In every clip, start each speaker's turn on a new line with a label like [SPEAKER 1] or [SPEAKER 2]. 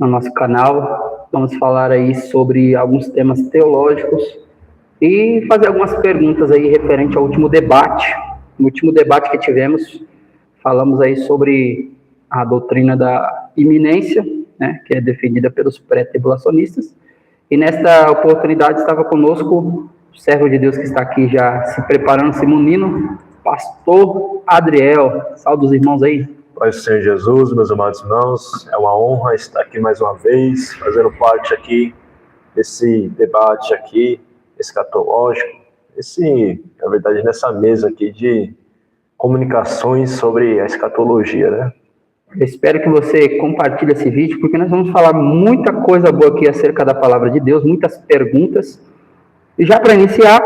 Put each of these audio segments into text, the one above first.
[SPEAKER 1] no nosso canal. Vamos falar aí sobre alguns temas teológicos e fazer algumas perguntas aí referente ao último debate. No último debate que tivemos, falamos aí sobre a doutrina da iminência, né, que é defendida pelos pré-tribulacionistas. E nesta oportunidade estava conosco o servo de Deus que está aqui já se preparando, se munindo, pastor Adriel. Salve os irmãos aí.
[SPEAKER 2] Pai do Senhor Jesus, meus amados irmãos, é uma honra estar aqui mais uma vez, fazendo parte aqui desse debate aqui, escatológico, na verdade, nessa mesa aqui de comunicações sobre a escatologia, né?
[SPEAKER 1] Eu espero que você compartilhe esse vídeo, porque nós vamos falar muita coisa boa aqui acerca da palavra de Deus, muitas perguntas. E já para iniciar,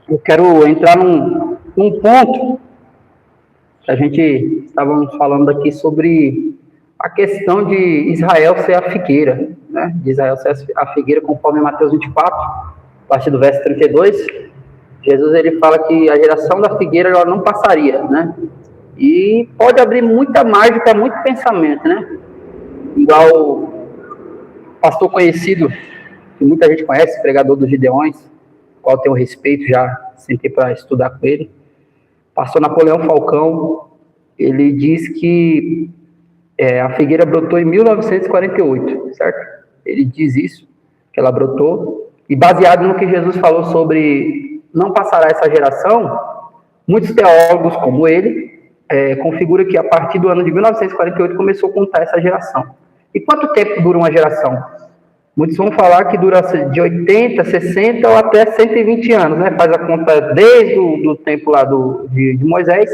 [SPEAKER 1] eu quero entrar num ponto que a gente estávamos falando aqui sobre a questão de Israel ser a figueira, né? De Israel ser a figueira, conforme Mateus 24, a partir do verso 32. Jesus ele fala que a geração da figueira ela não passaria, né? E pode abrir muita margem para muito pensamento, né? Igual o pastor conhecido, que muita gente conhece, pregador dos Gideões, qual tenho respeito, já sentei para estudar com ele. Pastor Napoleão Falcão, ele diz que a figueira brotou em 1948, certo? Ele diz isso, que ela brotou, e baseado no que Jesus falou sobre não passará essa geração, muitos teólogos como ele, configura que a partir do ano de 1948 começou a contar essa geração. E quanto tempo dura uma geração? Muitos vão falar que dura de 80, 60 ou até 120 anos, né? Faz a conta desde o tempo lá de Moisés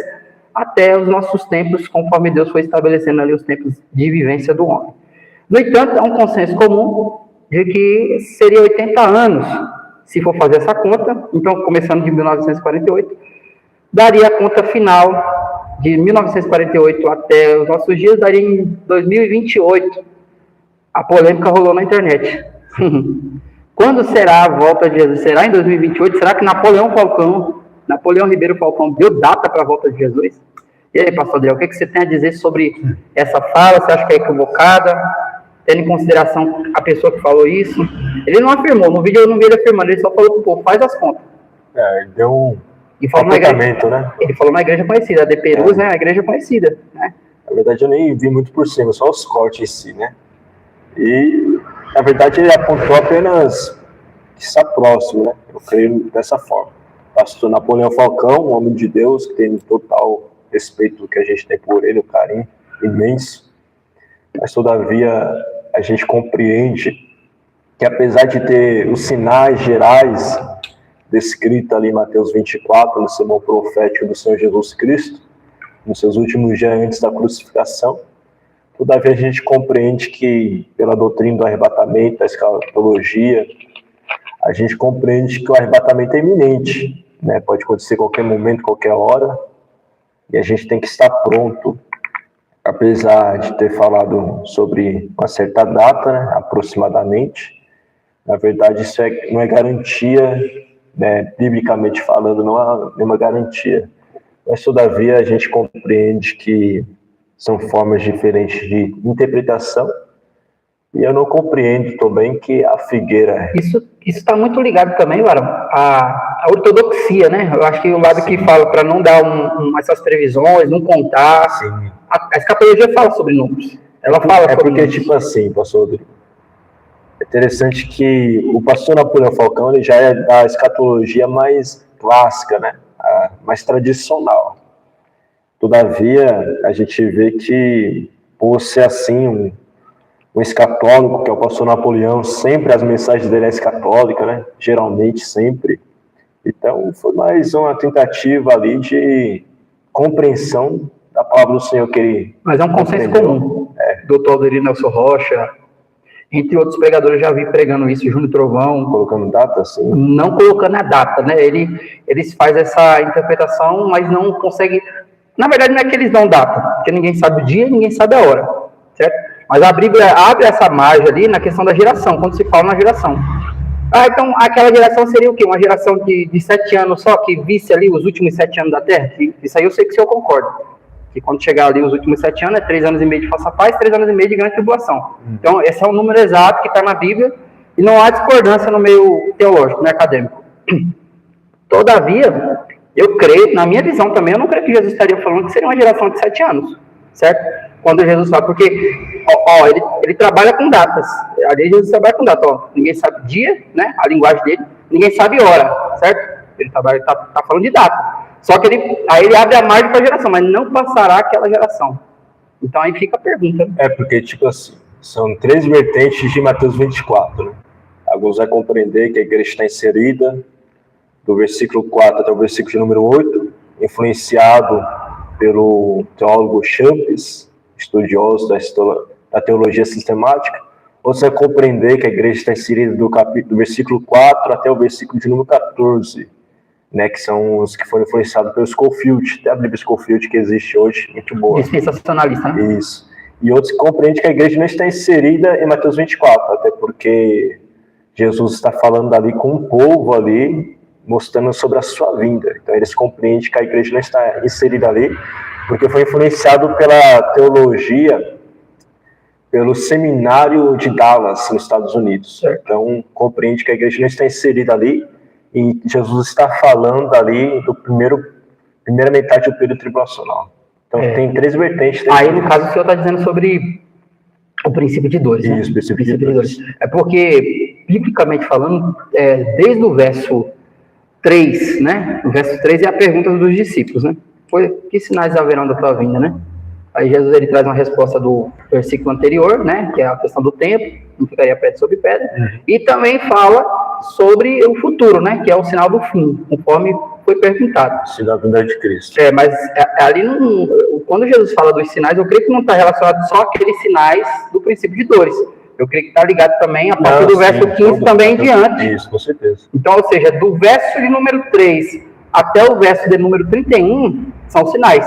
[SPEAKER 1] até os nossos tempos, conforme Deus foi estabelecendo ali os tempos de vivência do homem. No entanto, há um consenso comum de que seria 80 anos, se for fazer essa conta. Então, começando de 1948, daria a conta final de 1948 até os nossos dias, daria em 2028. A polêmica rolou na internet. Quando será a volta de Jesus? Será em 2028? Será que Napoleão Ribeiro Falcão deu data para a volta de Jesus? E aí, pastor Adriel, o que você tem a dizer sobre essa fala? Você acha que é equivocada? Tendo em consideração a pessoa que falou isso? Ele não afirmou, no vídeo eu não vi ele afirmando, ele só falou pro povo, faz as contas.
[SPEAKER 2] Ele deu um
[SPEAKER 1] comportamento,
[SPEAKER 2] né?
[SPEAKER 1] Ele falou uma igreja conhecida, a de Perus, né? A igreja conhecida, né?
[SPEAKER 2] Na verdade, eu nem vi muito por cima, só os cortes em si, né? E, na verdade, ele apontou apenas que está próximo, né? Eu creio dessa forma. Pastor Napoleão Falcão, um homem de Deus, que tem total respeito do que a gente tem por ele, um carinho imenso. Mas, todavia, a gente compreende que, apesar de ter os sinais gerais descritos ali em Mateus 24, no sermão profético do Senhor Jesus Cristo, nos seus últimos dias antes da crucificação, todavia a gente compreende que, pela doutrina do arrebatamento, da escatologia, a gente compreende que o arrebatamento é iminente, né? Pode acontecer a qualquer momento, qualquer hora, e a gente tem que estar pronto, apesar de ter falado sobre uma certa data, né, aproximadamente. Na verdade, isso não é garantia, né, biblicamente falando, não é nenhuma garantia. Mas, todavia, a gente compreende que são formas diferentes de interpretação, e eu não compreendo também que a figueira...
[SPEAKER 1] Isso está muito ligado também, Varão, à ortodoxia, né? Eu acho que o lado que fala para não dar essas previsões, não contar...
[SPEAKER 2] Sim.
[SPEAKER 1] A escatologia fala sobre números. Ela fala sobre
[SPEAKER 2] porque, tipo assim, pastor Rodrigo, é interessante que o pastor Napoleão Falcão ele já é da escatologia mais clássica, né? Mais tradicional. Todavia, a gente vê que, por ser assim, um escatólico, que é o pastor Napoleão, sempre as mensagens dele é escatólica, né? Geralmente, sempre. Então, foi mais uma tentativa ali de compreensão da palavra do Senhor que ele...
[SPEAKER 1] Mas é um consenso comum. Doutor Alderino Nelson Rocha, entre outros pregadores, já vi pregando isso, Júnior Trovão.
[SPEAKER 2] Colocando data, sim?
[SPEAKER 1] Não colocando a data, né? Eles fazem essa interpretação, mas não conseguem... Na verdade, não é que eles dão data, porque ninguém sabe o dia e ninguém sabe a hora, certo? Mas a Bíblia abre essa margem ali na questão da geração, quando se fala na geração. Então, aquela geração seria o quê? Uma geração de 7 anos só, que visse ali os últimos 7 anos da Terra? Isso aí eu sei que o senhor concorda. Que quando chegar ali os últimos 7 anos, é 3 anos e meio de falsa paz, 3 anos e meio de grande tribulação. Então, esse é o número exato que está na Bíblia, e não há discordância no meio teológico, né, acadêmico. Todavia, eu creio, na minha visão também, eu não creio que Jesus estaria falando que seria uma geração de 7 anos, certo? Quando Jesus fala, porque ele trabalha com datas. Ali Jesus trabalha com datas, ninguém sabe dia, né? A linguagem dele, ninguém sabe hora, certo? Ele tá falando de data. Só que ele abre a margem para a geração, mas não passará aquela geração. Então aí fica a pergunta.
[SPEAKER 2] É porque, tipo assim, são 3 vertentes de Mateus 24, né? Alguns vão compreender que a igreja está inserida do versículo 4 até o versículo de número 8, influenciado pelo teólogo Champes, estudioso da teologia sistemática. Ou você vai compreender que a igreja está inserida do versículo 4 até o versículo de número 14, né, que são os que foram influenciados pelo Scofield, até a Bíblia Scofield que existe hoje, muito boa.
[SPEAKER 1] Dispensacionalista, né?
[SPEAKER 2] Isso. E outros que compreendem que a igreja não está inserida em Mateus 24, até porque Jesus está falando ali com um povo ali, mostrando sobre a sua vinda. Então eles compreendem que a igreja não está inserida ali, porque foi influenciado pela teologia, pelo seminário de Dallas, nos Estados Unidos. Certo. Então compreende que a igreja não está inserida ali, e Jesus está falando ali do primeira metade do período tribulacional. Então tem 3 vertentes.
[SPEAKER 1] Aí no caso o senhor está dizendo sobre o princípio de dores.
[SPEAKER 2] Isso,
[SPEAKER 1] né?
[SPEAKER 2] princípio de dores.
[SPEAKER 1] É porque, biblicamente falando, desde o verso 3, né? O verso 3 é a pergunta dos discípulos, né? Que sinais haverão da tua vinda, né? Aí Jesus ele traz uma resposta do versículo anterior, né? Que é a questão do tempo, não ficaria pedra sobre pedra. E também fala sobre o futuro, né? Que é o sinal do fim, conforme foi perguntado.
[SPEAKER 2] Sinal da vinda de Cristo.
[SPEAKER 1] Mas ali, quando Jesus fala dos sinais, eu creio que não está relacionado só àqueles sinais do princípio de dores. Eu creio que está ligado também a partir do verso 15 também em diante.
[SPEAKER 2] Isso, com certeza.
[SPEAKER 1] Então, ou seja, do verso de número 3 até o verso de número 31, são sinais.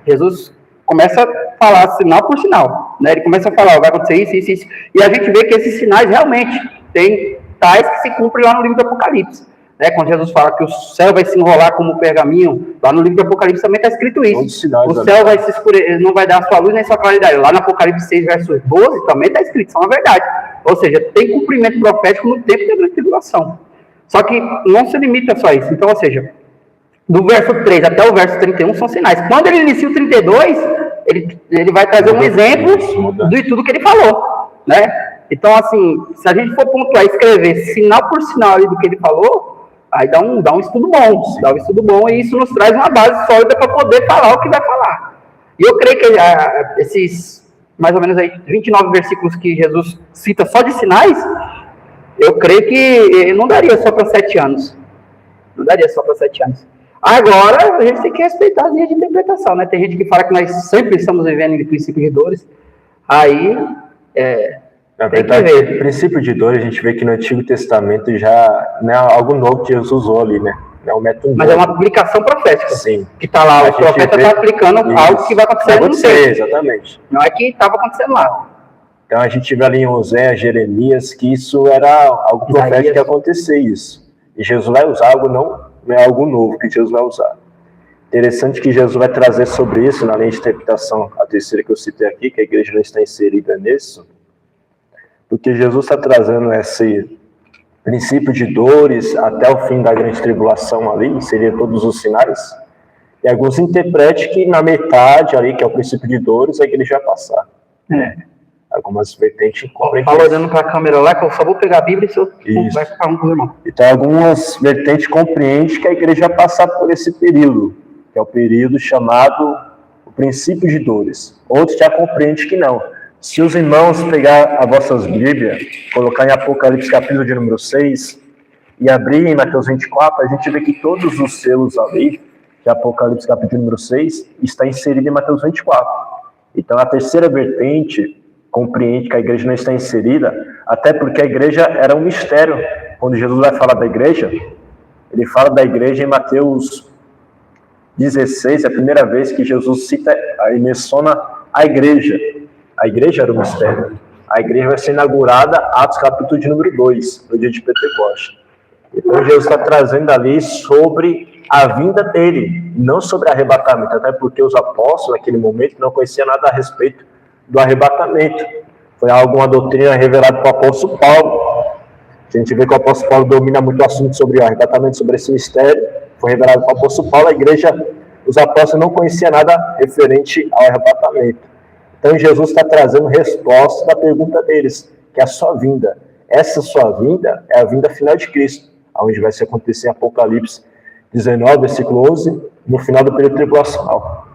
[SPEAKER 1] Jesus começa a falar sinal por sinal, né? Ele começa a falar, vai acontecer isso. E a gente vê que esses sinais realmente tem tais que se cumprem lá no livro do Apocalipse. Né? Quando Jesus fala que o céu vai se enrolar como pergaminho, lá no livro do Apocalipse também está escrito isso. O céu vai se escurecer, não vai dar a sua luz nem sua claridade. Lá no Apocalipse 6, verso 12, também está escrito, isso é uma verdade. Ou seja, tem cumprimento profético no tempo da grande tribulação. Só que não se limita só a isso. Então, ou seja, do verso 3 até o verso 31 são sinais. Quando ele inicia o 32, ele vai trazer um exemplo de tudo que ele falou, né? Então, assim, se a gente for pontuar e escrever sinal por sinal ali do que ele falou, aí dá um estudo bom, e isso nos traz uma base sólida para poder falar o que vai falar. E eu creio que esses, mais ou menos aí, 29 versículos que Jesus cita só de sinais, eu creio que não daria só para 7 anos. Não daria só para 7 anos. Agora, a gente tem que respeitar as linhas de interpretação, né? Tem gente que fala que nós sempre estamos vivendo em princípio de dores. Aí,
[SPEAKER 2] na verdade, o princípio de dores, a gente vê que no Antigo Testamento já não é algo novo que Jesus usou ali, né? Não é um método novo.
[SPEAKER 1] Mas é uma aplicação profética.
[SPEAKER 2] Sim.
[SPEAKER 1] Que está lá, o profeta está aplicando algo que vai acontecer no tempo.
[SPEAKER 2] Exatamente.
[SPEAKER 1] Não é que estava acontecendo lá.
[SPEAKER 2] Então, a gente vê ali em Oséias, Jeremias, que isso era algo profético que ia acontecer isso. E Jesus vai usar algo, não é algo novo que Jesus vai usar. Interessante que Jesus vai trazer sobre isso, na linha de interpretação, a terceira que eu citei aqui, que a igreja não está inserida nisso, porque Jesus está trazendo esse princípio de dores até o fim da grande tribulação ali, seria todos os sinais, e alguns interpretam que na metade ali, que é o princípio de dores, a igreja vai passar. Algumas vertentes compreendem.
[SPEAKER 1] Fala olhando para a câmera lá, que eu só vou pegar a Bíblia e você vai ficar com o irmão.
[SPEAKER 2] Então, algumas vertentes compreendem que a igreja vai passar por esse período, que é o período chamado o princípio de dores. Outros já compreendem que não. Se os irmãos pegar as vossas Bíblias, colocar em Apocalipse capítulo de número 6 e abrir em Mateus 24, a gente vê que todos os selos ali, que é Apocalipse capítulo número 6, está inserido em Mateus 24. Então, a terceira vertente compreende que a igreja não está inserida, até porque a igreja era um mistério. Quando Jesus vai falar da igreja, ele fala da igreja em Mateus 16, é a primeira vez que Jesus cita e menciona a igreja. A igreja era um mistério. A igreja vai ser inaugurada, Atos capítulo de número 2, no dia de Pentecostes. Então Jesus está trazendo ali sobre a vinda dele, não sobre arrebatamento, até porque os apóstolos naquele momento não conheciam nada a respeito do arrebatamento. Foi uma doutrina revelada para o apóstolo Paulo. A gente vê que o apóstolo Paulo domina muito o assunto sobre o arrebatamento, sobre esse mistério. Foi revelado para o apóstolo Paulo, a igreja, os apóstolos não conheciam nada referente ao arrebatamento. Então Jesus está trazendo resposta da pergunta deles, que é a sua vinda. Essa sua vinda é a vinda final de Cristo, onde vai se acontecer em Apocalipse 19, versículo 11, no final do período tribulacional.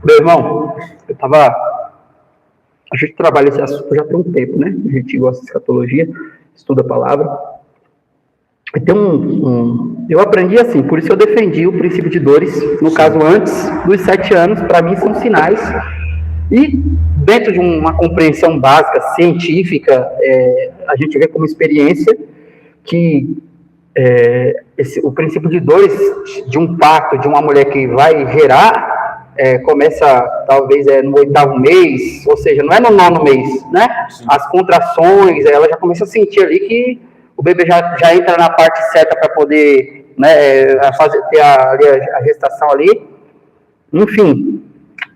[SPEAKER 1] Meu irmão, a gente trabalha esse assunto já tem um tempo, né? A gente gosta de escatologia, estuda a palavra. Então, eu aprendi assim, por isso eu defendi o princípio de dores, no caso antes dos 7 anos, para mim são sinais. E dentro de uma compreensão básica, científica, a gente vê como experiência que o princípio de dores de um parto de uma mulher que vai gerar, começa talvez no 8º mês, ou seja, não é no 9º mês, né? Sim. As contrações, ela já começa a sentir ali que o bebê já entra na parte certa para poder, né, ter a gestação ali. Enfim,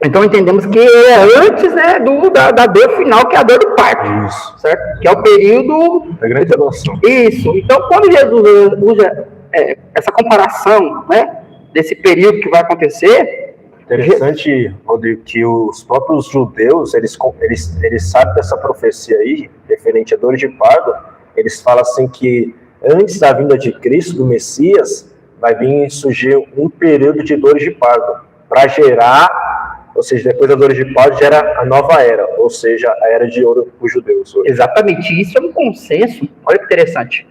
[SPEAKER 1] então entendemos que é antes, né, da dor final, que é a dor do parto. Isso. Certo? Que é o período
[SPEAKER 2] da grande tribulação.
[SPEAKER 1] Isso. Então, quando Jesus usa essa comparação, né, desse período que vai acontecer.
[SPEAKER 2] Interessante, Rodrigo, que os próprios judeus, eles sabem dessa profecia aí, referente a dores de parto. Eles falam assim que antes da vinda de Cristo, do Messias, vai vir surgir um período de dores de parto, para gerar, ou seja, depois da dores de parto, gera a nova era, ou seja, a era de ouro para os judeus. Hoje.
[SPEAKER 1] Exatamente, isso é um consenso, olha que interessante,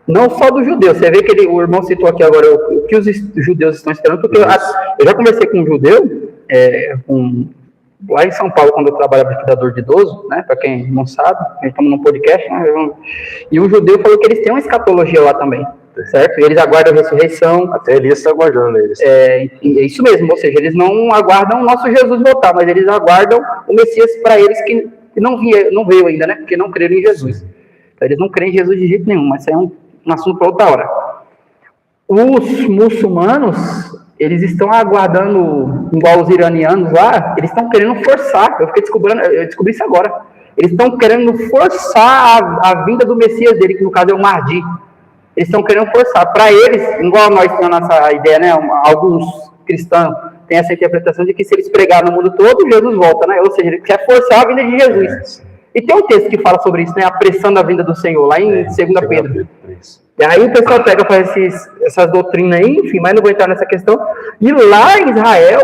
[SPEAKER 1] não só do judeu, você vê que o irmão citou aqui agora o que os judeus estão esperando, porque eu já conversei com um judeu, lá em São Paulo, quando eu trabalhava de cuidador de idoso, né, para quem não sabe, a gente estamos num podcast, né, e um judeu falou que eles têm uma escatologia lá também, certo? E eles aguardam a ressurreição.
[SPEAKER 2] Até Elias está aguardando eles.
[SPEAKER 1] É isso mesmo, ou seja, eles não aguardam o nosso Jesus voltar, mas eles aguardam o Messias para eles que não veio ainda, né, porque não creram em Jesus. Então, eles não creem em Jesus de jeito nenhum, mas isso é um assunto para outra hora. Os muçulmanos, eles estão aguardando, igual os iranianos lá, eles estão querendo forçar, eu descobri isso agora, eles estão querendo forçar a vinda do Messias dele, que no caso é o Mahdi. Eles estão querendo forçar. Para eles, igual nós temos a nossa ideia, né, alguns cristãos têm essa interpretação de que se eles pregarem no mundo todo, Jesus volta, né? Ou seja, ele quer forçar a vinda de Jesus. E tem um texto que fala sobre isso, né, apressando a vinda do Senhor, lá em 2 Pedro. E aí o pessoal pega para essas doutrinas aí, enfim, mas não vou entrar nessa questão. E lá em Israel,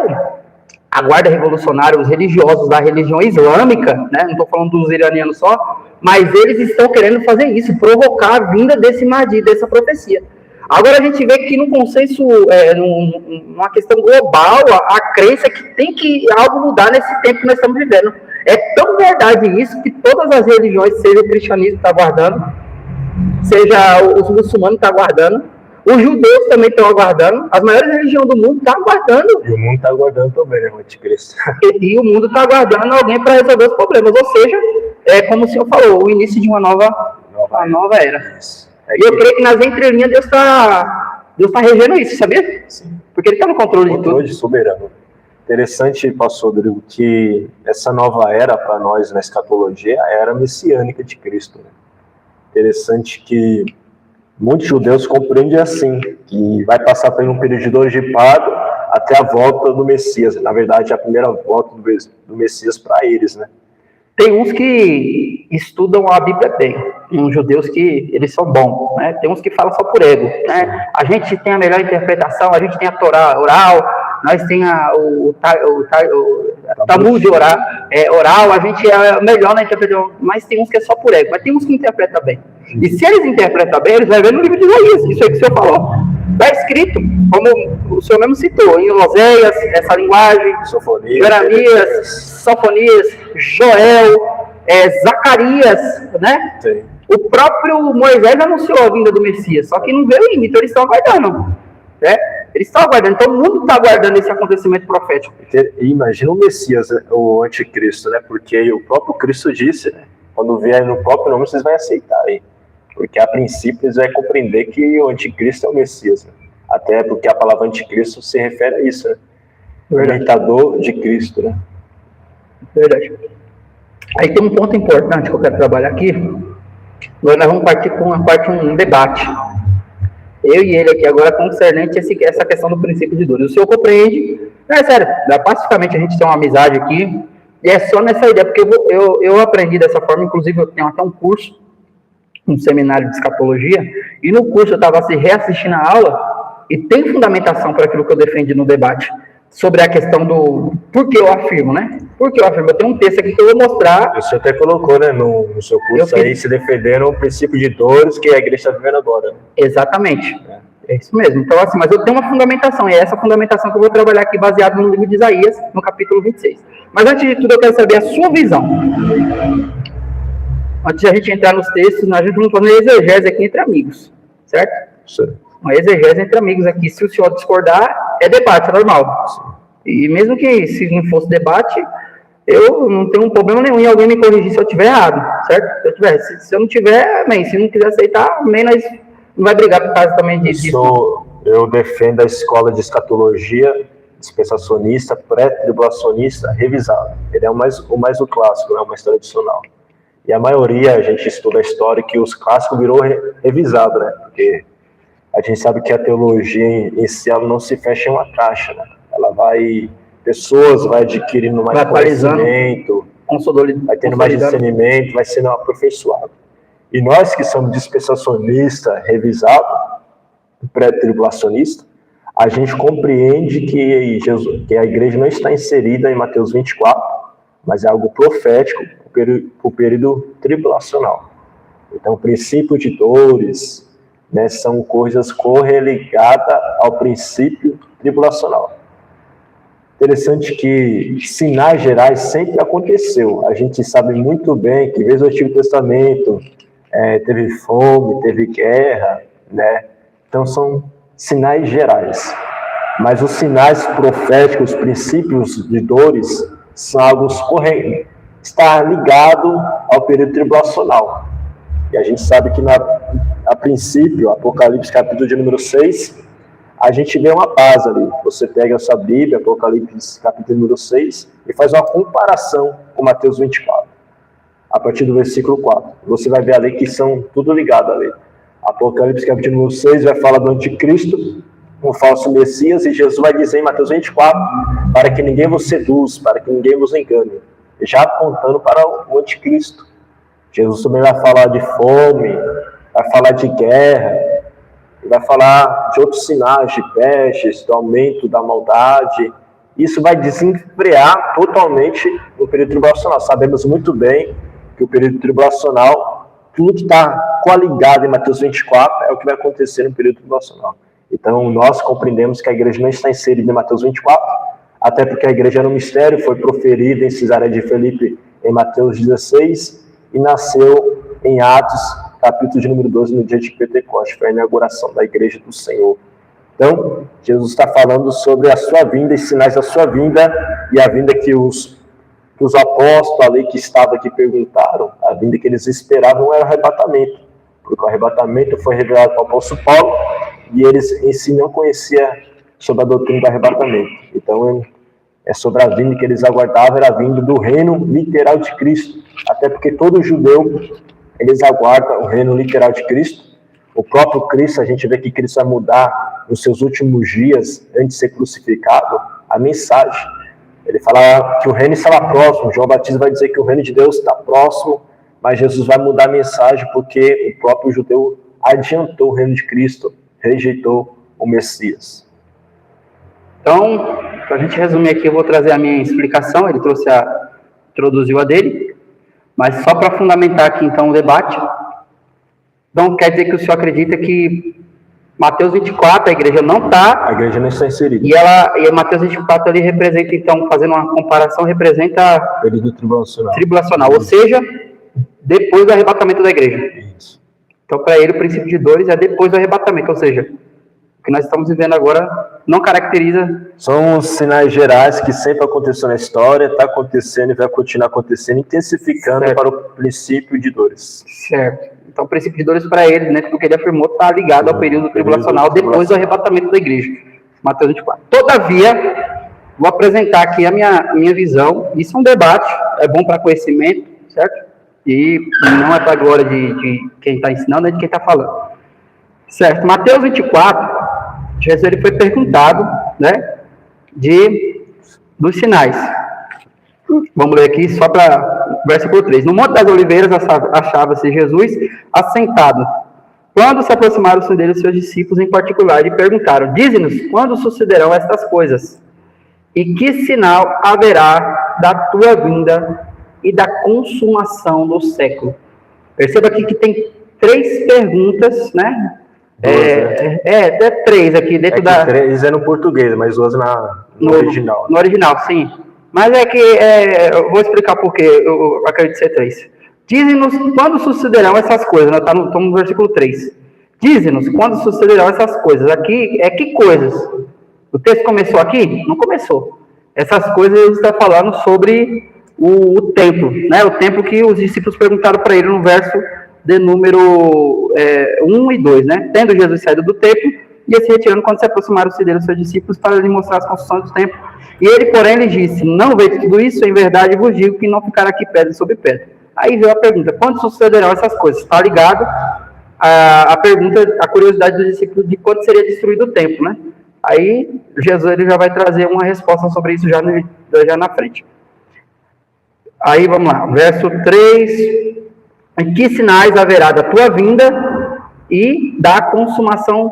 [SPEAKER 1] a guarda revolucionária, os religiosos da religião islâmica, né, não estou falando dos iranianos só, mas eles estão querendo fazer isso, provocar a vinda desse Mahdi, dessa profecia. Agora a gente vê que no consenso, numa questão global, a crença que tem que algo mudar nesse tempo que nós estamos vivendo. É tão verdade isso que todas as religiões, seja o cristianismo está aguardando, seja os muçulmanos estão aguardando, os judeus também estão aguardando, as maiores religiões do mundo estão aguardando.
[SPEAKER 2] E o mundo está aguardando também, né, o anticristo.
[SPEAKER 1] E o mundo está aguardando alguém para resolver os problemas, ou seja, como o senhor falou, o início de uma nova era. E eu creio que nas entrelinhas Deus tá regendo isso, sabia? Sim. Porque ele está no controle de tudo.
[SPEAKER 2] Controle soberano. Interessante, pastor Rodrigo, que essa nova era para nós na escatologia é a era messiânica de Cristo. Né? Interessante que muitos judeus compreendem assim, que vai passar por um período de dores de parto até a volta do Messias. Na verdade, a primeira volta do Messias para eles, né?
[SPEAKER 1] Tem uns que estudam a Bíblia bem, uns judeus que eles são bons, né? Tem uns que falam só por ego, né? A gente tem a melhor interpretação, a gente tem a Torá oral, nós tem o Talmud oral, a gente é melhor na interpretação, mas tem uns que é só por ego, mas tem uns que interpretam bem. E se eles interpretam bem, eles vão ver no livro de Isaías, isso aí que o senhor falou. Está escrito, como o senhor mesmo citou, em Oséias, essa linguagem, Jeremias, Sofonias, Joel, Zacarias, né? Sim. O próprio Moisés anunciou a vinda do Messias, só que não veio ainda, então eles estão aguardando, né? Eles estão aguardando, então o mundo está aguardando esse acontecimento profético.
[SPEAKER 2] Imagina o Messias, o anticristo, né? Porque o próprio Cristo disse, né? Quando vier no próprio nome, vocês vão aceitar aí. Porque a princípio eles vão compreender que o anticristo é o Messias. Né? Até porque a palavra anticristo se refere a isso, né? O imitador de Cristo, né?
[SPEAKER 1] Verdade. Aí tem um ponto importante que eu quero trabalhar aqui. Agora nós vamos partir com um debate. Eu e ele aqui agora concernente essa questão do princípio de dores. O senhor compreende? Não, é sério, pacificamente a gente tem uma amizade aqui, e é só nessa ideia, porque eu aprendi dessa forma, inclusive eu tenho até um curso, um seminário de escatologia, e no curso eu estava reassistindo a aula, e tem fundamentação para aquilo que eu defendi no debate, sobre a questão do por que eu afirmo, né? Por que eu afirmo? Eu tenho um texto aqui que eu vou mostrar.
[SPEAKER 2] Você até colocou, né, no seu curso aí, se defendendo o princípio de dores que a igreja está vivendo agora.
[SPEAKER 1] Exatamente. É isso mesmo. Então, assim, mas eu tenho uma fundamentação, e é essa fundamentação que eu vou trabalhar aqui, baseado no livro de Isaías, no capítulo 26. Mas antes de tudo, eu quero saber a sua visão. Antes de a gente entrar nos textos, nós vamos fazer uma exegese aqui entre amigos, certo?
[SPEAKER 2] Sim.
[SPEAKER 1] Uma exegese entre amigos aqui. Se o senhor discordar, é debate, é normal. Sim. E mesmo que se não fosse debate, eu não tenho um problema nenhum em alguém me corrigir se eu estiver errado, certo? Se eu não tiver, amém. Se não quiser aceitar, amém, nós não vai brigar por causa também disso.
[SPEAKER 2] Eu defendo a escola de escatologia dispensacionista, pré-tribulacionista, revisado. Ele é o mais clássico, é o mais tradicional. E a maioria, a gente estuda a história que os clássicos virou revisado, né? Porque a gente sabe que a teologia em si, ela não se fecha em uma caixa, né? Ela vai adquirindo mais conhecimento, vai tendo mais discernimento, vai sendo aperfeiçoado. E nós que somos dispensacionista, revisado, pré-tribulacionista, a gente compreende que a igreja não está inserida em Mateus 24, mas é algo profético para o período tribulacional. Então, o princípio de dores, né, são coisas correligadas ao princípio tribulacional. Interessante que sinais gerais sempre aconteceu. A gente sabe muito bem que desde o Antigo Testamento teve fome, teve guerra, né? Então são sinais gerais. Mas os sinais proféticos, os princípios de dores, são algo correntes. Está ligado ao período tribulacional. E a gente sabe que a princípio, Apocalipse capítulo de número 6, a gente vê uma base ali. Você pega a sua Bíblia, Apocalipse capítulo número 6, e faz uma comparação com Mateus 24, a partir do versículo 4. Você vai ver ali que são tudo ligado ali. Apocalipse capítulo número 6 vai falar do anticristo, um falso Messias, e Jesus vai dizer em Mateus 24, para que ninguém vos seduz, para que ninguém vos engane, já apontando para o anticristo. Jesus também vai falar de fome, vai falar de guerra, vai falar de outros sinais, de pestes, do aumento da maldade. Isso vai desenfrear totalmente o período tribulacional. Sabemos muito bem que o período tribulacional, tudo que está coligado em Mateus 24 é o que vai acontecer no período tribulacional. Então, nós compreendemos que a igreja não está inserida em Mateus 24, até porque a igreja era um mistério, foi proferida em Cesareia de Filipe em Mateus 16 e nasceu em Atos, capítulo de número 12, no dia de Pentecostes, foi a inauguração da igreja do Senhor. Então, Jesus está falando sobre a sua vinda e sinais da sua vinda, e a vinda que os apóstolos ali que estavam aqui perguntaram, a vinda que eles esperavam era o arrebatamento, porque o arrebatamento foi revelado para o apóstolo Paulo, e eles em si não conheciam sobre a doutrina do arrebatamento. Então, é sobre a vinda que eles aguardavam, era a vinda do reino literal de Cristo, até porque todo judeu, eles aguardam o reino literal de Cristo. O próprio Cristo, a gente vê que Cristo vai mudar nos seus últimos dias, antes de ser crucificado, a mensagem. Ele fala que o reino estava próximo, João Batista vai dizer que o reino de Deus está próximo, mas Jesus vai mudar a mensagem porque o próprio judeu adiantou o reino de Cristo, rejeitou o Messias.
[SPEAKER 1] Então, para a gente resumir aqui, eu vou trazer a minha explicação, ele introduziu a dele, mas só para fundamentar aqui então o debate. Então, quer dizer que o senhor acredita que Mateus 24, a igreja não está...
[SPEAKER 2] A igreja não está inserida.
[SPEAKER 1] E Mateus 24 ali representa, então, fazendo uma comparação, representa...
[SPEAKER 2] Período
[SPEAKER 1] tribulacional, ou seja, depois do arrebatamento da igreja.
[SPEAKER 2] Isso.
[SPEAKER 1] Então, para ele, o princípio de dores é depois do arrebatamento, ou seja, o que nós estamos vivendo agora não caracteriza...
[SPEAKER 2] São os sinais gerais que sempre aconteceu na história, está acontecendo e vai continuar acontecendo, intensificando para o princípio de dores.
[SPEAKER 1] Certo. Então, o princípio de dores para ele, né, do que ele afirmou, está ligado ao período tribulacional depois do arrebatamento da igreja. Mateus 24. Todavia, vou apresentar aqui a minha visão. Isso é um debate, é bom para conhecimento, certo? E não é para a glória de quem está ensinando, é de quem está falando. Certo? Mateus 24, Jesus ele foi perguntado, né, dos sinais. Vamos ler aqui só para o versículo 3. No Monte das Oliveiras achava-se Jesus assentado. Quando se aproximaram dele os seus discípulos em particular, lhe perguntaram: dize-nos, quando sucederão estas coisas? E que sinal haverá da tua vinda e da consumação do século? Perceba aqui que tem 3 perguntas, né? Três aqui dentro da...
[SPEAKER 2] 3 é no português, mas 2 no original.
[SPEAKER 1] No original, sim. Mas eu vou explicar por quê, eu acredito ser 3. Dize-nos quando sucederão essas coisas, né? Estamos no versículo 3. Dize-nos quando sucederão essas coisas. Aqui, que coisas? O texto começou aqui? Não começou. Essas coisas ele está falando sobre o templo, né? O templo que os discípulos perguntaram para ele no verso de número 1 e 2, né? Tendo Jesus saído do templo, ia se retirando quando se aproximaram-se dele os seus discípulos para lhe mostrar as construções do templo. E ele, porém, lhe disse: não vejo tudo isso, em verdade vos digo que não ficará aqui pedra sobre pedra. Aí veio a pergunta: quando sucederão essas coisas? Está ligado a pergunta, a curiosidade dos discípulos de quando seria destruído o templo, né? Aí Jesus ele já vai trazer uma resposta sobre isso já na frente. Aí vamos lá, verso 3. Em que sinais haverá da tua vinda e da consumação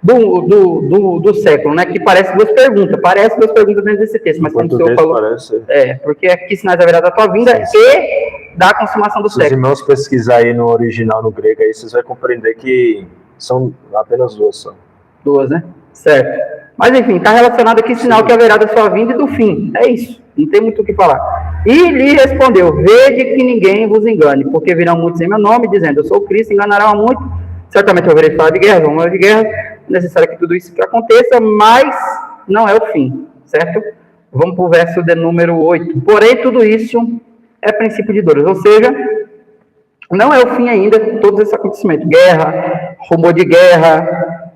[SPEAKER 1] do século, né? Que parece 2 perguntas. Parece 2 perguntas dentro desse texto, mas como o senhor falou... Parece. Porque é que sinais haverá da tua vinda e da consumação do século.
[SPEAKER 2] Se os irmãos pesquisar aí no original, no grego, aí vocês vão compreender que são apenas 2 só.
[SPEAKER 1] 2, né? Certo. Mas enfim, está relacionado aqui sinal que haverá da sua vinda e do fim. É isso. Não tem muito o que falar. E lhe respondeu: vede que ninguém vos engane, porque virão muitos em meu nome, dizendo: eu sou o Cristo, enganarão a muitos. Certamente ouvirei falar de guerra, rumores de guerra. É necessário que tudo isso aconteça, mas não é o fim, certo? Vamos para o verso de número 8. Porém, tudo isso é princípio de dores, ou seja, não é o fim ainda de todos esses acontecimentos. Guerra, rumor de guerra,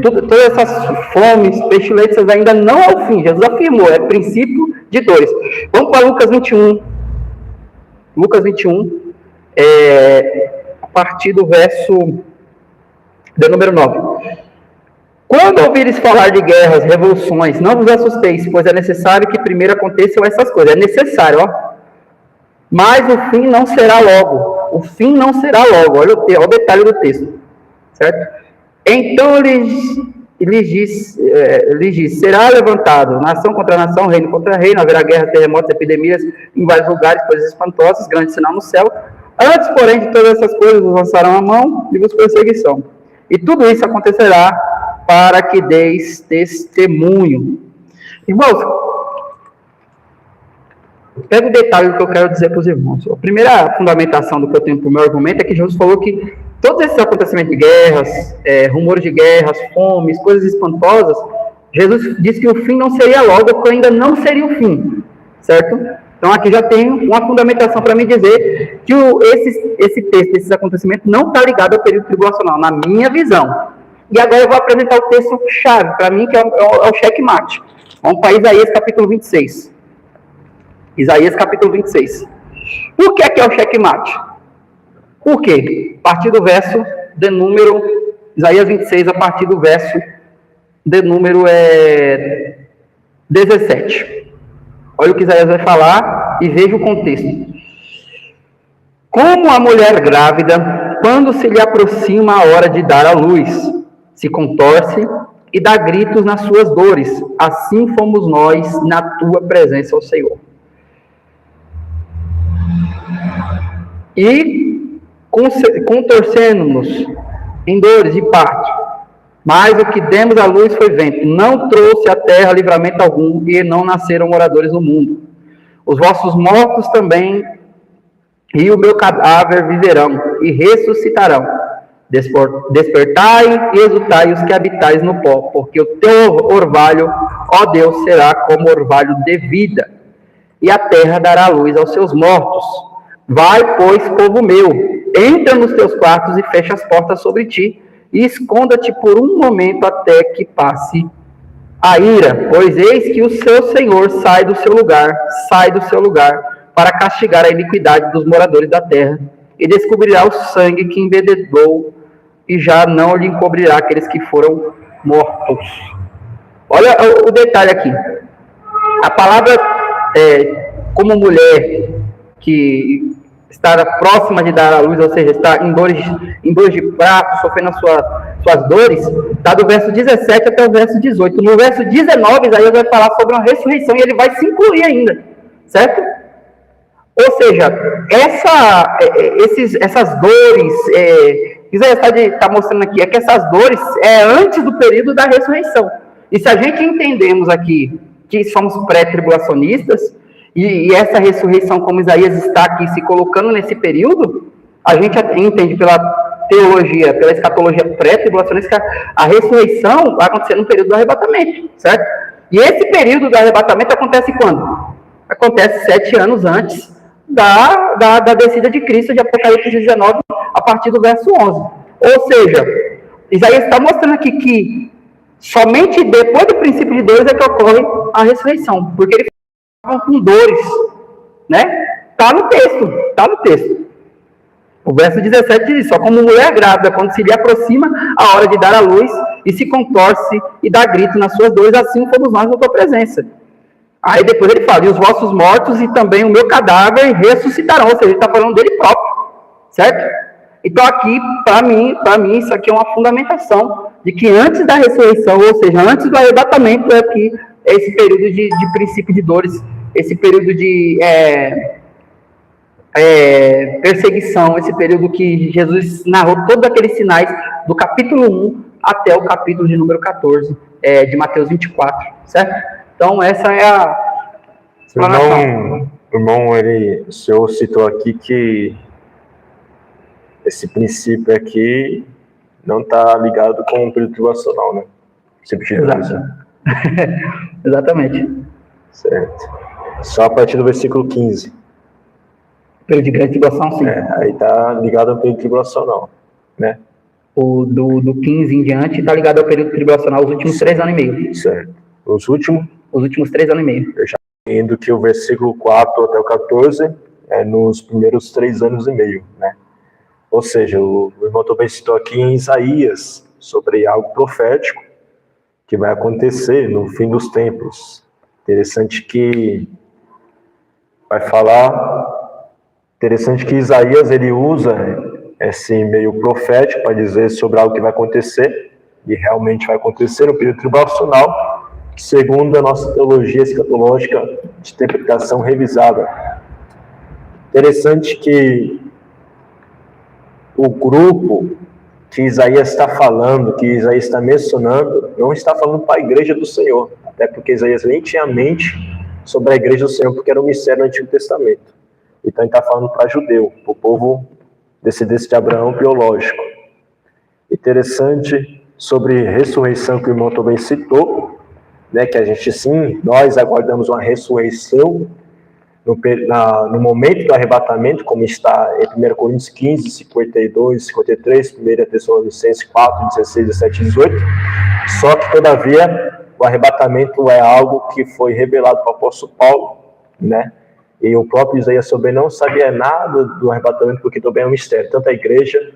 [SPEAKER 1] todas essas fomes, pestilências ainda não é o fim. Jesus afirmou, é princípio de dores. Vamos para Lucas 21. Lucas 21, a partir do verso de número 9. Quando ouvires falar de guerras, revoluções, não vos assusteis, pois é necessário que primeiro aconteçam essas coisas. É necessário, ó. Mas o fim não será logo. O fim não será logo. Olha o detalhe do texto. Certo? Então lhes diz, será levantado nação contra nação, reino contra reino, haverá guerra, terremotos, epidemias em vários lugares, coisas espantosas, grande sinal no céu. Antes, porém, de todas essas coisas, vos lançarão a mão e vos perseguição. E tudo isso acontecerá para que deis testemunho. Irmãos, pega o detalhe do que eu quero dizer para os irmãos. A primeira fundamentação do que eu tenho para o meu argumento é que Jesus falou que todos esses acontecimentos de guerras, rumores de guerras, fomes, coisas espantosas, Jesus disse que o fim não seria logo, porque ainda não seria o fim, certo? Então aqui já tem uma fundamentação para me dizer que esse texto, esses acontecimentos, não está ligado ao período tribulacional, na minha visão. E agora eu vou apresentar o texto-chave, para mim, que é o checkmate. Vamos para Isaías capítulo 26. Isaías capítulo 26. Por que é o checkmate? Por quê? A partir do verso de número... Isaías 26, a partir do verso de número 17. Olha o que Isaías vai falar e veja o contexto. Como a mulher grávida, quando se lhe aproxima a hora de dar à luz, se contorce e dá gritos nas suas dores, assim fomos nós na tua presença, ó Senhor. E contorcendo-nos em dores de parto, mas o que demos à luz foi vento, não trouxe à terra livramento algum, e não nasceram moradores no mundo. Os vossos mortos também, e o meu cadáver viverão, e ressuscitarão. Despertai e exultai os que habitais no pó, porque o teu orvalho, ó Deus, será como orvalho de vida, e a terra dará luz aos seus mortos. Vai, pois, povo meu, entra nos teus quartos e fecha as portas sobre ti, e esconda-te por um momento até que passe a ira, pois eis que o seu Senhor sai do seu lugar, para castigar a iniquidade dos moradores da terra, e descobrirá o sangue que embebedou, e já não lhe encobrirá aqueles que foram mortos. Olha o detalhe aqui. A palavra, como mulher que está próxima de dar à luz, ou seja, está em dores de prato, sofrendo as suas dores, está do verso 17 até o verso 18. No verso 19, Isaías vai falar sobre uma ressurreição e ele vai se incluir ainda, certo? Ou seja, essas dores, Isaías está mostrando aqui, que essas dores é antes do período da ressurreição. E se a gente entendemos aqui que somos pré-tribulacionistas, e essa ressurreição, como Isaías está aqui se colocando nesse período, a gente entende pela teologia, pela escatologia pré-tribulacionista, a ressurreição vai acontecer no período do arrebatamento, certo? E esse período do arrebatamento acontece quando? Acontece 7 anos antes da descida de Cristo, de Apocalipse 19, a partir do verso 11. Ou seja, Isaías está mostrando aqui que somente depois do princípio de Deus é que ocorre a ressurreição, porque ele fala com dores, né? Está no texto. O verso 17 diz: só como mulher grávida, quando se lhe aproxima a hora de dar à luz, e se contorce e dá grito nas suas dores, assim fomos nós na tua presença. Aí depois ele fala: e os vossos mortos e também o meu cadáver ressuscitarão. Ou seja, ele está falando dele próprio, certo? Então aqui, para mim, isso aqui é uma fundamentação de que antes da ressurreição, ou seja, antes do arrebatamento, é que esse período de princípio de dores, esse período de perseguição, esse período que Jesus narrou todos aqueles sinais do capítulo 1 até o capítulo de número 14 de Mateus 24, certo? Então essa é a explanação.
[SPEAKER 2] Irmão, o senhor citou aqui que esse princípio aqui não está ligado com o período tribulacional, né?
[SPEAKER 1] Exatamente.
[SPEAKER 2] Certo. Só a partir do versículo 15.
[SPEAKER 1] Período de grande tribulação, sim.
[SPEAKER 2] Aí está ligado ao período tribulacional, né?
[SPEAKER 1] O do 15 em diante está ligado ao período tribulacional, os últimos 3 anos e meio.
[SPEAKER 2] Certo. Os últimos
[SPEAKER 1] 3 anos e meio.
[SPEAKER 2] Indo que o versículo 4 até o 14 é nos primeiros 3 anos e meio, né? Ou seja, o irmão também citou aqui em Isaías sobre algo profético que vai acontecer no fim dos tempos. Interessante que Isaías ele usa esse meio profético para dizer sobre algo que vai acontecer, e realmente vai acontecer no período tribulacional, segundo a nossa teologia escatológica de interpretação revisada. Interessante que o grupo que Isaías está falando, que Isaías está mencionando, não está falando para a igreja do Senhor, até porque Isaías nem tinha mente sobre a igreja do Senhor, porque era um mistério no Antigo Testamento. Então ele está falando para judeu, para o povo descendente de Abraão biológico. Interessante sobre ressurreição que o irmão também citou, né, que a gente sim, nós aguardamos uma ressurreição no momento do arrebatamento, como está em 1 Coríntios 15, 52, 53, 1 Tessalonicenses 4, 16, 17 e 18. Só que, todavia, o arrebatamento é algo que foi revelado para o apóstolo Paulo, né? E o próprio Isaías também não sabia nada do arrebatamento, porque também é um mistério. Tanto a igreja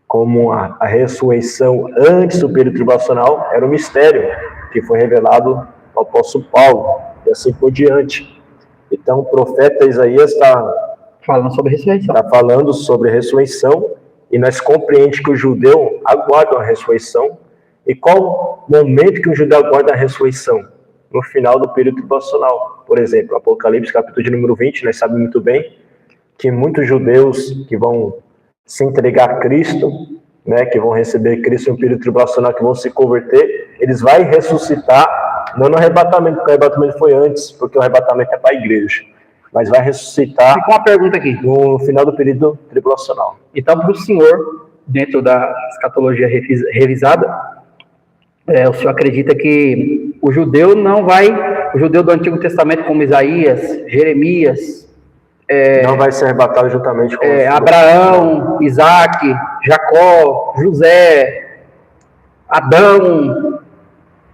[SPEAKER 2] como a ressurreição antes do período tribulacional era um mistério que foi revelado ao apóstolo Paulo, e assim por diante. Então, o profeta Isaías está
[SPEAKER 1] falando sobre ressurreição.
[SPEAKER 2] Está falando sobre ressurreição, e nós compreendemos que o judeu aguarda a ressurreição. E qual momento que o judeu aguarda a ressurreição? No final do período tribulacional. Por exemplo, Apocalipse, capítulo de número 20, nós sabemos muito bem que muitos judeus que vão se entregar a Cristo, né, que vão receber Cristo no período tribulacional, que vão se converter, eles vão ressuscitar, não no arrebatamento, porque o arrebatamento foi antes, porque o arrebatamento é para a igreja, mas vai ressuscitar.
[SPEAKER 1] Fica uma pergunta aqui.
[SPEAKER 2] No final do período tribulacional.
[SPEAKER 1] Então, para o senhor, dentro da escatologia revisada, o senhor acredita que o judeu do Antigo Testamento, como Isaías, Jeremias,
[SPEAKER 2] não vai ser arrebatado juntamente com
[SPEAKER 1] Abraão, Isaac, Jacó, José, Adão.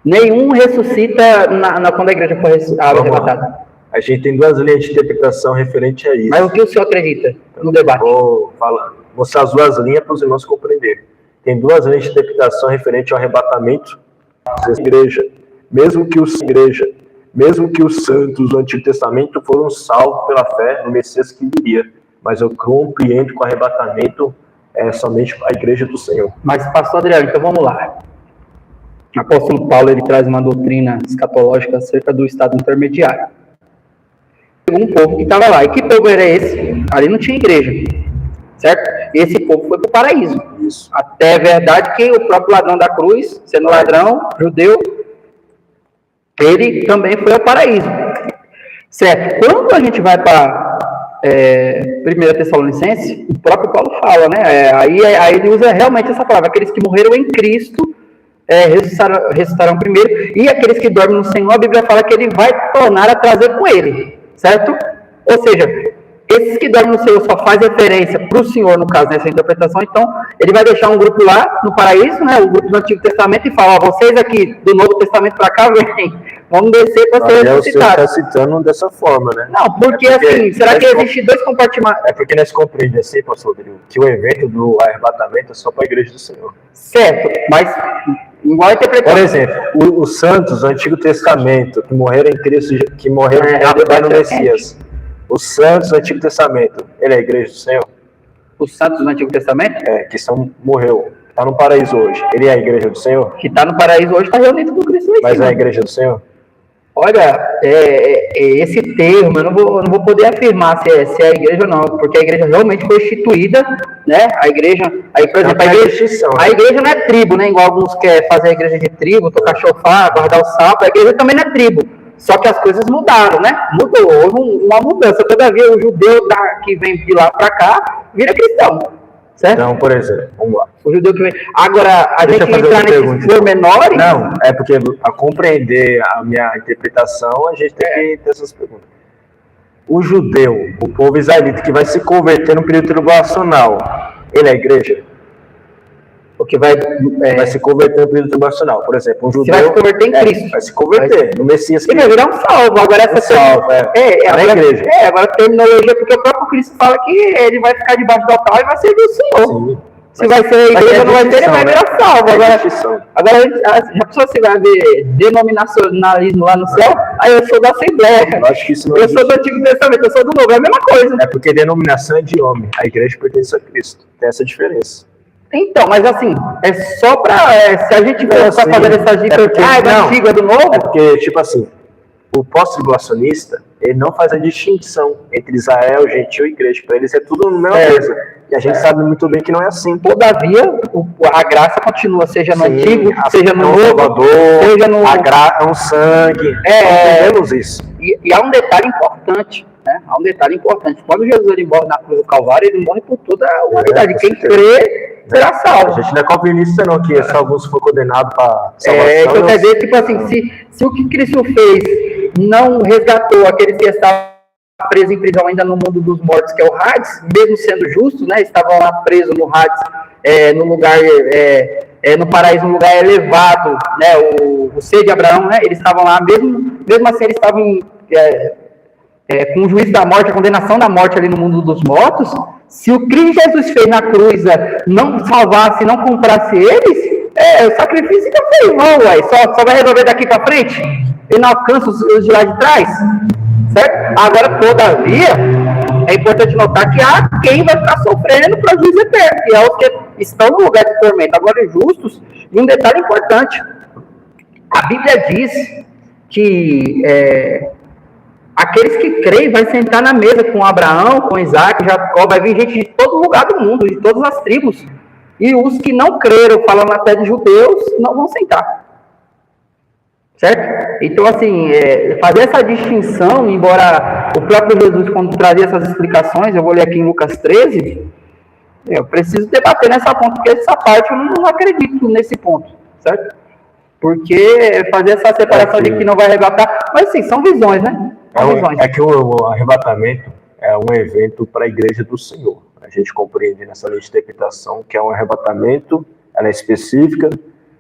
[SPEAKER 1] Nenhum ressuscita quando a igreja for arrebatada.
[SPEAKER 2] A gente tem duas linhas de interpretação referente a isso.
[SPEAKER 1] Mas o que o senhor acredita no debate?
[SPEAKER 2] Vou mostrar as duas linhas para os irmãos compreenderem. Tem duas linhas de interpretação referente ao arrebatamento da igreja. Mesmo que os santos do Antigo Testamento foram salvos pela fé no Messias que viria. Mas eu compreendo que o arrebatamento é somente a igreja do Senhor.
[SPEAKER 1] Mas, pastor Adriano, então vamos lá. O apóstolo Paulo, ele traz uma doutrina escatológica acerca do estado intermediário. Um povo que estava lá. E que povo era esse? Ali não tinha igreja. Certo? Esse povo foi para o paraíso.
[SPEAKER 2] Isso.
[SPEAKER 1] Até é verdade que o próprio ladrão da cruz, sendo ladrão, judeu, ele também foi ao paraíso. Certo? Quando a gente vai para 1 Tessalonicenses, o próprio Paulo fala, né? Aí ele usa realmente essa palavra. Aqueles que morreram em Cristo ressuscitarão primeiro. E aqueles que dormem no Senhor, a Bíblia fala que ele vai tornar a trazer com ele. Certo? Ou seja, esses que dormem no Senhor só faz referência para o Senhor, no caso, nessa interpretação. Então, ele vai deixar um grupo lá no paraíso, né, o grupo do Antigo Testamento, e fala, vocês aqui do Novo Testamento para cá, vem, vamos descer para ser ressuscitados.
[SPEAKER 2] Você está citando dessa forma, né?
[SPEAKER 1] Não, porque assim, será que existe dois compartimentos?
[SPEAKER 2] É porque nós compreendemos assim, pastor Rodrigo, que o evento do arrebatamento é só para a igreja do Senhor.
[SPEAKER 1] Certo, mas igual a interpretação.
[SPEAKER 2] Por exemplo, os santos do Antigo Testamento, que morreram em Cristo, que morreram no Messias, os santos do Antigo Testamento, ele é a igreja do Senhor?
[SPEAKER 1] Os santos do Antigo Testamento?
[SPEAKER 2] Morreu, está no paraíso hoje, ele é a igreja do Senhor?
[SPEAKER 1] Que está no paraíso hoje, está reunido com Cristo.
[SPEAKER 2] Mas é a igreja do Senhor?
[SPEAKER 1] Olha, esse termo, eu não vou poder afirmar se é a igreja ou não, porque a igreja realmente foi instituída, né? A igreja, aí, por exemplo, a igreja não é tribo, né? Igual alguns querem fazer a igreja de tribo, tocar chofar, guardar o sapo, a igreja também não é tribo. Só que as coisas mudaram, né? Houve uma mudança. Todavia, o judeu que vem de lá para cá vira cristão. Certo?
[SPEAKER 2] Então, por exemplo, vamos lá.
[SPEAKER 1] O judeu que vem. Agora, a gente entrar nesses pormenores.
[SPEAKER 2] Não, é porque a compreender a minha interpretação, a gente tem que ter essas perguntas. O judeu, o povo israelita que vai se converter no período tribulacional, ele é a igreja? Porque vai se converter no período tribulacional. Por exemplo, um judeu.
[SPEAKER 1] Você vai se converter em Cristo.
[SPEAKER 2] Vai se converter no Messias.
[SPEAKER 1] Ele vai virar um salvo. Agora essa
[SPEAKER 2] salvo,
[SPEAKER 1] agora, igreja. Agora a terminologia, porque o próprio Cristo fala que ele vai ficar debaixo do altar e vai servir o Senhor. Sim. Se vai ser a igreja, não vai ter, ele vai virar salvo. Agora, já pensou se vai haver denominacionalismo lá no céu? Aí eu sou da Assembleia.
[SPEAKER 2] Eu acho que isso não
[SPEAKER 1] eu sou do Antigo Testamento, eu sou do Novo. É a mesma coisa.
[SPEAKER 2] É porque denominação é de homem. A igreja pertence a Cristo. Tem essa diferença.
[SPEAKER 1] Então, mas assim, é só para se a gente for assim, fazer essas dicas, da antiga do novo.
[SPEAKER 2] É porque, tipo assim, o pós-tribulacionista, ele não faz a distinção entre Israel, gentil e igreja. Para eles é tudo na mesma coisa. E a gente sabe muito bem que não é assim.
[SPEAKER 1] Todavia, a graça continua, seja no antigo, seja no novo,
[SPEAKER 2] seja no... A graça é um sangue. Entendemos isso.
[SPEAKER 1] E há um detalhe importante. Há um detalhe importante. Quando Jesus ele morre na cruz do Calvário, ele morre por toda a humanidade. Quem crê será salvo.
[SPEAKER 2] A gente não é conveniente, não, que se alguns for condenado para salvação.
[SPEAKER 1] Então quer dizer, tipo assim, se o que Cristo fez não resgatou aqueles que estavam presos em prisão ainda no mundo dos mortos, que é o Hades, mesmo sendo justos, né? Estavam lá presos no Hades, no lugar, no paraíso, um lugar elevado, né? O ser de Abraão, né? Eles estavam lá, mesmo assim, eles estavam com o juízo da morte, a condenação da morte ali no mundo dos mortos. Se o crime que Jesus fez na cruz não salvasse, não comprasse eles, o sacrifício que foi irmão, só vai resolver daqui para frente. Ele não alcança os de lá de trás, certo? Agora, todavia, é importante notar que há quem vai ficar sofrendo para o juízo eterno, que é os que estão no lugar de tormento. Agora, justos, e um detalhe importante, a Bíblia diz que aqueles que creem vai sentar na mesa com Abraão, com Isaac, Jacó, vai vir gente de todo lugar do mundo, de todas as tribos. E os que não creram, falando até de judeus, não vão sentar. Certo? Então, assim, fazer essa distinção, embora o próprio Jesus, quando trazia essas explicações, eu vou ler aqui em Lucas 13, eu preciso debater nessa ponta, porque essa parte eu não acredito nesse ponto, certo? Porque fazer essa separação de que não vai arrebatar, mas assim, são visões, né?
[SPEAKER 2] É que o arrebatamento é um evento para a igreja do Senhor. A gente compreende nessa linha de interpretação que é um arrebatamento, ela é específica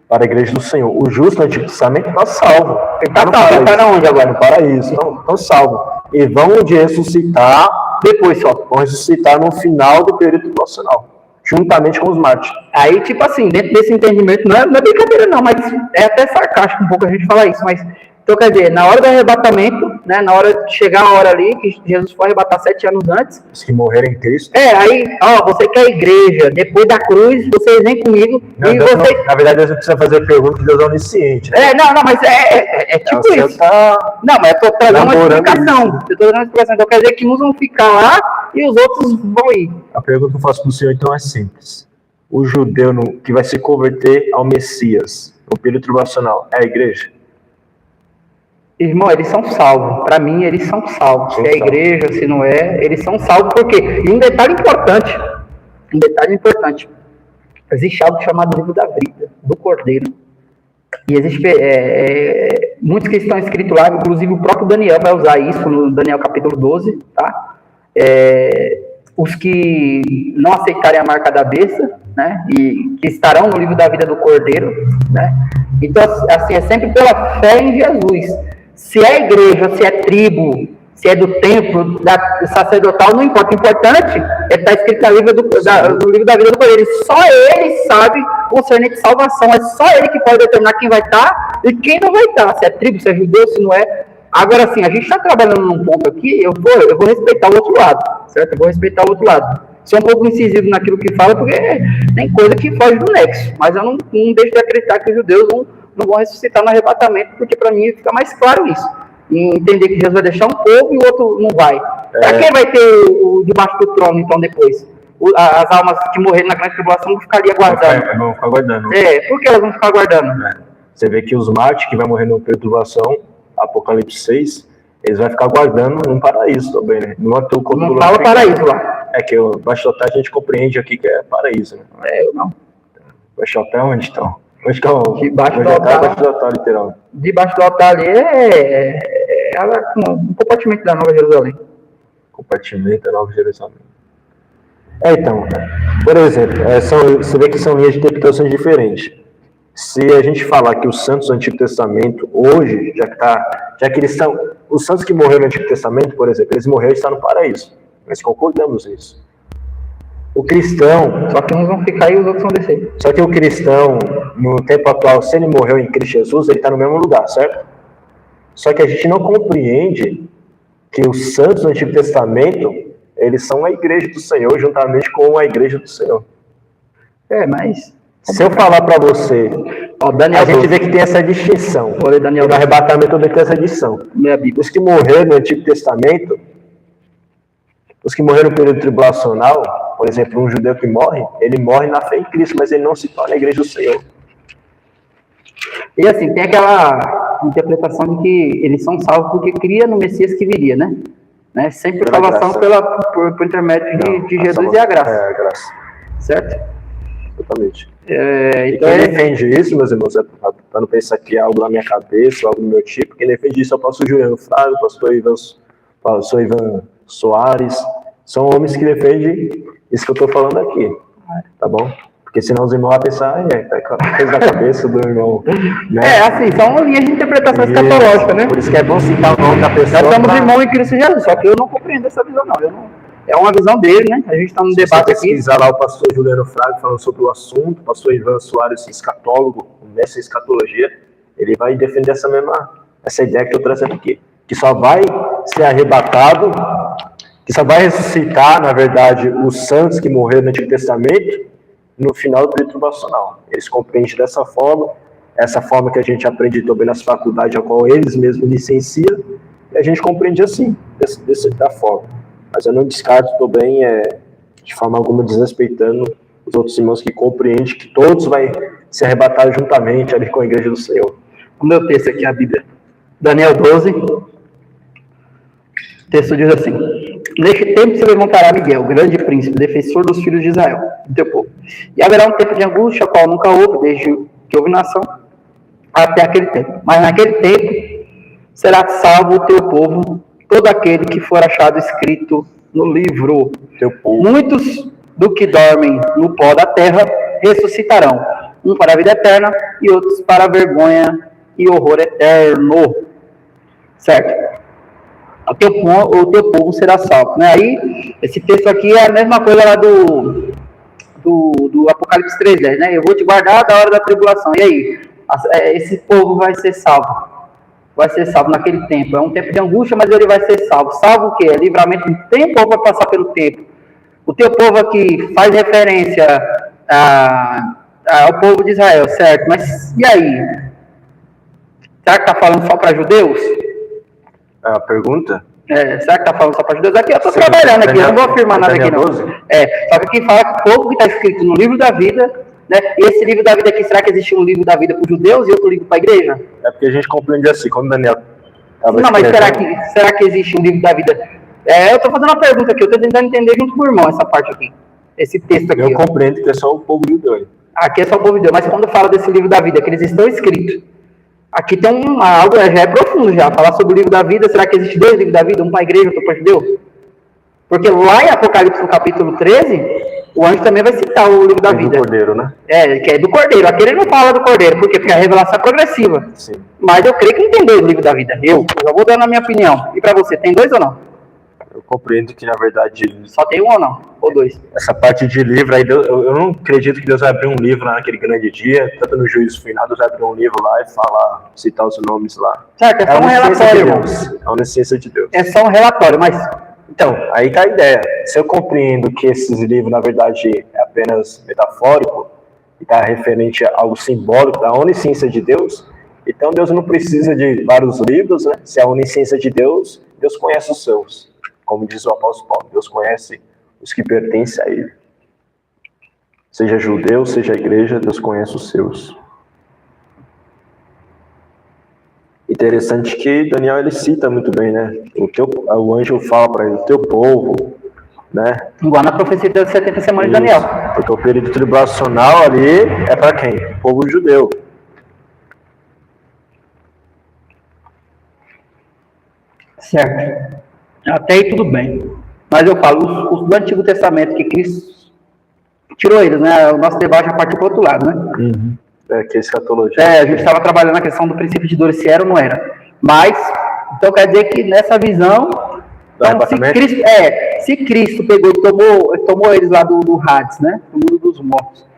[SPEAKER 2] para a igreja do Senhor. O justo no Antigo Testamento está salvo.
[SPEAKER 1] Ele está onde agora?
[SPEAKER 2] No paraíso. Estão salvos. E vão de ressuscitar depois só. Vão ressuscitar no final do período tribulacional, juntamente com os mártires.
[SPEAKER 1] Aí, tipo assim, dentro desse entendimento, não é brincadeira não, mas é até sarcástico um pouco a gente falar isso, mas então, quer dizer, na hora do arrebatamento, né, na hora de chegar a hora ali, que Jesus foi arrebatar 7 anos antes.
[SPEAKER 2] Os que morreram em Cristo.
[SPEAKER 1] Aí, você quer a igreja, depois da cruz, vocês vêm comigo.
[SPEAKER 2] Não,
[SPEAKER 1] e você...
[SPEAKER 2] na verdade, Deus não precisa fazer pergunta, Deus é onisciente. Né?
[SPEAKER 1] Mas é tipo isso. Não, mas eu tô trazendo uma explicação. Então, quer dizer que uns vão ficar lá e os outros vão ir.
[SPEAKER 2] A pergunta que eu faço para o senhor, então, é simples. O judeu que vai se converter ao Messias, no período tribulacional, é a igreja?
[SPEAKER 1] Irmão, eles são salvos. Para mim, eles são salvos. Se é a igreja, se não é, eles são salvos. Por quê? E um detalhe importante. Existe algo chamado livro da vida, do Cordeiro. E existe muitos que estão escritos lá, inclusive o próprio Daniel vai usar isso no Daniel capítulo 12, tá? Os que não aceitarem a marca da besta, né? E que estarão no livro da vida do Cordeiro, né? Então, assim, é sempre pela fé em Jesus. Se é igreja, se é tribo, se é do templo, da sacerdotal, não importa. O importante é estar escrito no livro da vida do Cordeiro. Só ele sabe concernente salvação. É só ele que pode determinar quem vai estar e quem não vai estar. Se é tribo, se é judeu, se não é. Agora, assim, a gente está trabalhando num ponto aqui, eu vou respeitar o outro lado, certo? Eu vou respeitar o outro lado. Sou um pouco incisivo naquilo que fala, porque tem coisa que foge do nexo. Mas eu não deixo de acreditar que os judeus não vão ressuscitar no arrebatamento, porque para mim fica mais claro isso. E entender que Jesus vai deixar um povo e o outro não vai. Para quem vai ter o debaixo do trono, então, depois? As almas que morreram na grande tribulação vão ficar ali aguardando.
[SPEAKER 2] Vão ficar aguardando.
[SPEAKER 1] Por que elas vão ficar aguardando?
[SPEAKER 2] Você vê que os mártires que vão morrer no período de tribulação, Apocalipse 6, eles vão ficar aguardando num paraíso também, né? Não
[SPEAKER 1] fala paraíso lá.
[SPEAKER 2] É que o Baixo Hotel a gente compreende aqui que é paraíso, né?
[SPEAKER 1] Eu não.
[SPEAKER 2] Baixo Hotel onde estão? Onde que é o
[SPEAKER 1] debaixo do altar,
[SPEAKER 2] literalmente.
[SPEAKER 1] Debaixo do altar ali é um compartimento da Nova Jerusalém.
[SPEAKER 2] Compartimento da Nova Jerusalém. Então, por exemplo, você vê que são linhas de interpretações diferentes. Se a gente falar que os santos do Antigo Testamento, hoje, já que eles são, os santos que morreram no Antigo Testamento, por exemplo, eles morreram e estão no paraíso. Nós concordamos nisso. O cristão...
[SPEAKER 1] Só que uns vão ficar e os outros vão descer.
[SPEAKER 2] Só que o cristão, no tempo atual, se ele morreu em Cristo Jesus, ele está no mesmo lugar, certo? Só que a gente não compreende que os santos do Antigo Testamento, eles são a igreja do Senhor, juntamente com a igreja do Senhor.
[SPEAKER 1] Mas...
[SPEAKER 2] Se eu falar para você,
[SPEAKER 1] Daniel,
[SPEAKER 2] a gente vê que tem essa distinção.
[SPEAKER 1] Daniel,
[SPEAKER 2] no arrebatamento também tem essa distinção. Os que morreram no Antigo Testamento, os que morreram no período tribulacional, por exemplo, um judeu que morre, ele morre na fé em Cristo, mas ele não se torna a igreja do Senhor.
[SPEAKER 1] E assim, tem aquela interpretação de que eles são salvos porque cria no Messias que viria, né? Sempre a salvação por intermédio de Jesus e a graça.
[SPEAKER 2] A graça.
[SPEAKER 1] Certo?
[SPEAKER 2] Exatamente.
[SPEAKER 1] Então
[SPEAKER 2] quem defende isso, meus irmãos, para não pensar que é algo na minha cabeça, algo no meu tipo, quem defende isso é o pastor Juliano Flávio, o pastor Ivan Soares, são homens que defendem isso que eu estou falando aqui, tá bom? Porque senão os irmãos vão pensar, tá coisa da cabeça do irmão, né?
[SPEAKER 1] Assim, são linhas de interpretação escatológica, né?
[SPEAKER 2] Por isso que é bom citar o nome da pessoa.
[SPEAKER 1] Nós somos irmãos em Cristo Jesus, só que eu não compreendo essa visão, não. É uma visão dele, né? A gente está no debate aqui. Se
[SPEAKER 2] pesquisar lá o pastor Juliano Fraga falando sobre o assunto, o pastor Ivan Soares, escatólogo, nessa escatologia, ele vai defender essa ideia que eu estou trazendo aqui. Que só vai ser arrebatado, que só vai ressuscitar, na verdade, os santos que morreram no Antigo Testamento no final do período tribulacional. Eles compreendem dessa forma, essa forma que a gente aprende também nas faculdades, a qual eles mesmos licenciam, e a gente compreende assim, da forma. Mas eu não descarto também, de forma alguma, desrespeitando os outros irmãos que compreendem que todos vão se arrebatar juntamente ali com a igreja do Senhor.
[SPEAKER 1] O meu texto aqui é a Bíblia. Daniel 12. O texto diz assim: Neste tempo se levantará Miguel, grande príncipe, defensor dos filhos de Israel, do teu povo. E haverá um tempo de angústia, qual nunca houve, desde que houve nação, até aquele tempo. Mas naquele tempo será salvo o teu povo, todo aquele que for achado escrito no livro.
[SPEAKER 2] Teu povo.
[SPEAKER 1] Muitos do que dormem no pó da terra ressuscitarão, um para a vida eterna e outros para a vergonha e horror eterno. Certo? O teu povo será salvo. Né? Aí, esse texto aqui é a mesma coisa lá do Apocalipse 3:10, né? Eu vou te guardar da hora da tribulação. E aí? Esse povo vai ser salvo. Vai ser salvo naquele tempo. É um tempo de angústia, mas ele vai ser salvo. Salvo o quê? É livramento do tempo ou vai passar pelo tempo? O teu povo aqui faz referência ao povo de Israel, certo? Mas e aí? Será que está falando só para judeus?
[SPEAKER 2] A pergunta?
[SPEAKER 1] Será que está falando só para judeus? Aqui eu estou trabalhando aqui, eu não vou afirmar nada aqui não. Só que aqui fala que o povo que está escrito no livro da vida, né? E esse livro da vida aqui, será que existe um livro da vida para os judeus e outro livro para a igreja?
[SPEAKER 2] É porque a gente compreende assim, como Daniel estava
[SPEAKER 1] Não, mas será que existe um livro da vida? Eu estou fazendo uma pergunta aqui, eu estou tentando entender junto com o irmão essa parte aqui. Esse texto aqui.
[SPEAKER 2] Eu compreendo que é só o povo judeu.
[SPEAKER 1] Aqui é só o povo judeu, mas quando fala desse livro da vida, que eles estão escritos, aqui tem algo, já é profundo já, falar sobre o livro da vida. Será que existe 2 livros da vida, um para a igreja e outro para judeu? Porque lá em Apocalipse, no capítulo 13, o anjo também vai citar o livro da vida.
[SPEAKER 2] Do Cordeiro, né?
[SPEAKER 1] Que é do Cordeiro. Aqui ele não fala do Cordeiro, porque a revelação é progressiva.
[SPEAKER 2] Sim.
[SPEAKER 1] Mas eu creio que não tem 2 livros da vida. Eu já vou dar na minha opinião. E para você, tem 2 ou não?
[SPEAKER 2] Eu compreendo que, na verdade...
[SPEAKER 1] Só tem 1 ou não? Ou 2?
[SPEAKER 2] Essa parte de livro aí, eu não acredito que Deus vai abrir um livro lá naquele grande dia, tanto no juízo final, Deus vai abrir um livro lá e falar, citar os nomes lá.
[SPEAKER 1] Certo, é só um relatório, irmão.
[SPEAKER 2] É a onisciência de Deus.
[SPEAKER 1] É só um relatório, mas...
[SPEAKER 2] Então, aí tá a ideia. Se eu compreendo que esses livros, na verdade, é apenas metafórico, e está referente a algo simbólico da onisciência de Deus, então Deus não precisa de vários livros, né? Se é a onisciência de Deus, Deus conhece os seus. Como diz o apóstolo Paulo, Deus conhece os que pertencem a Ele. Seja judeu, seja igreja, Deus conhece os seus. Interessante que Daniel ele cita muito bem, né? O anjo fala para ele, o teu povo, né?
[SPEAKER 1] Igual na profecia das 70 semanas de Daniel.
[SPEAKER 2] Porque o período tribulacional ali é para quem? O povo judeu.
[SPEAKER 1] Certo. Até aí tudo bem. Mas eu falo, os do Antigo Testamento, que Cristo tirou eles, né? O nosso debate já partiu para o outro lado, né?
[SPEAKER 2] Uhum. Que é escatologia.
[SPEAKER 1] A gente estava trabalhando na questão do princípio de dor, se era ou não era. Mas, então quer dizer que nessa visão, então, se Cristo pegou e tomou eles lá do Hades, né? Do mundo dos mortos.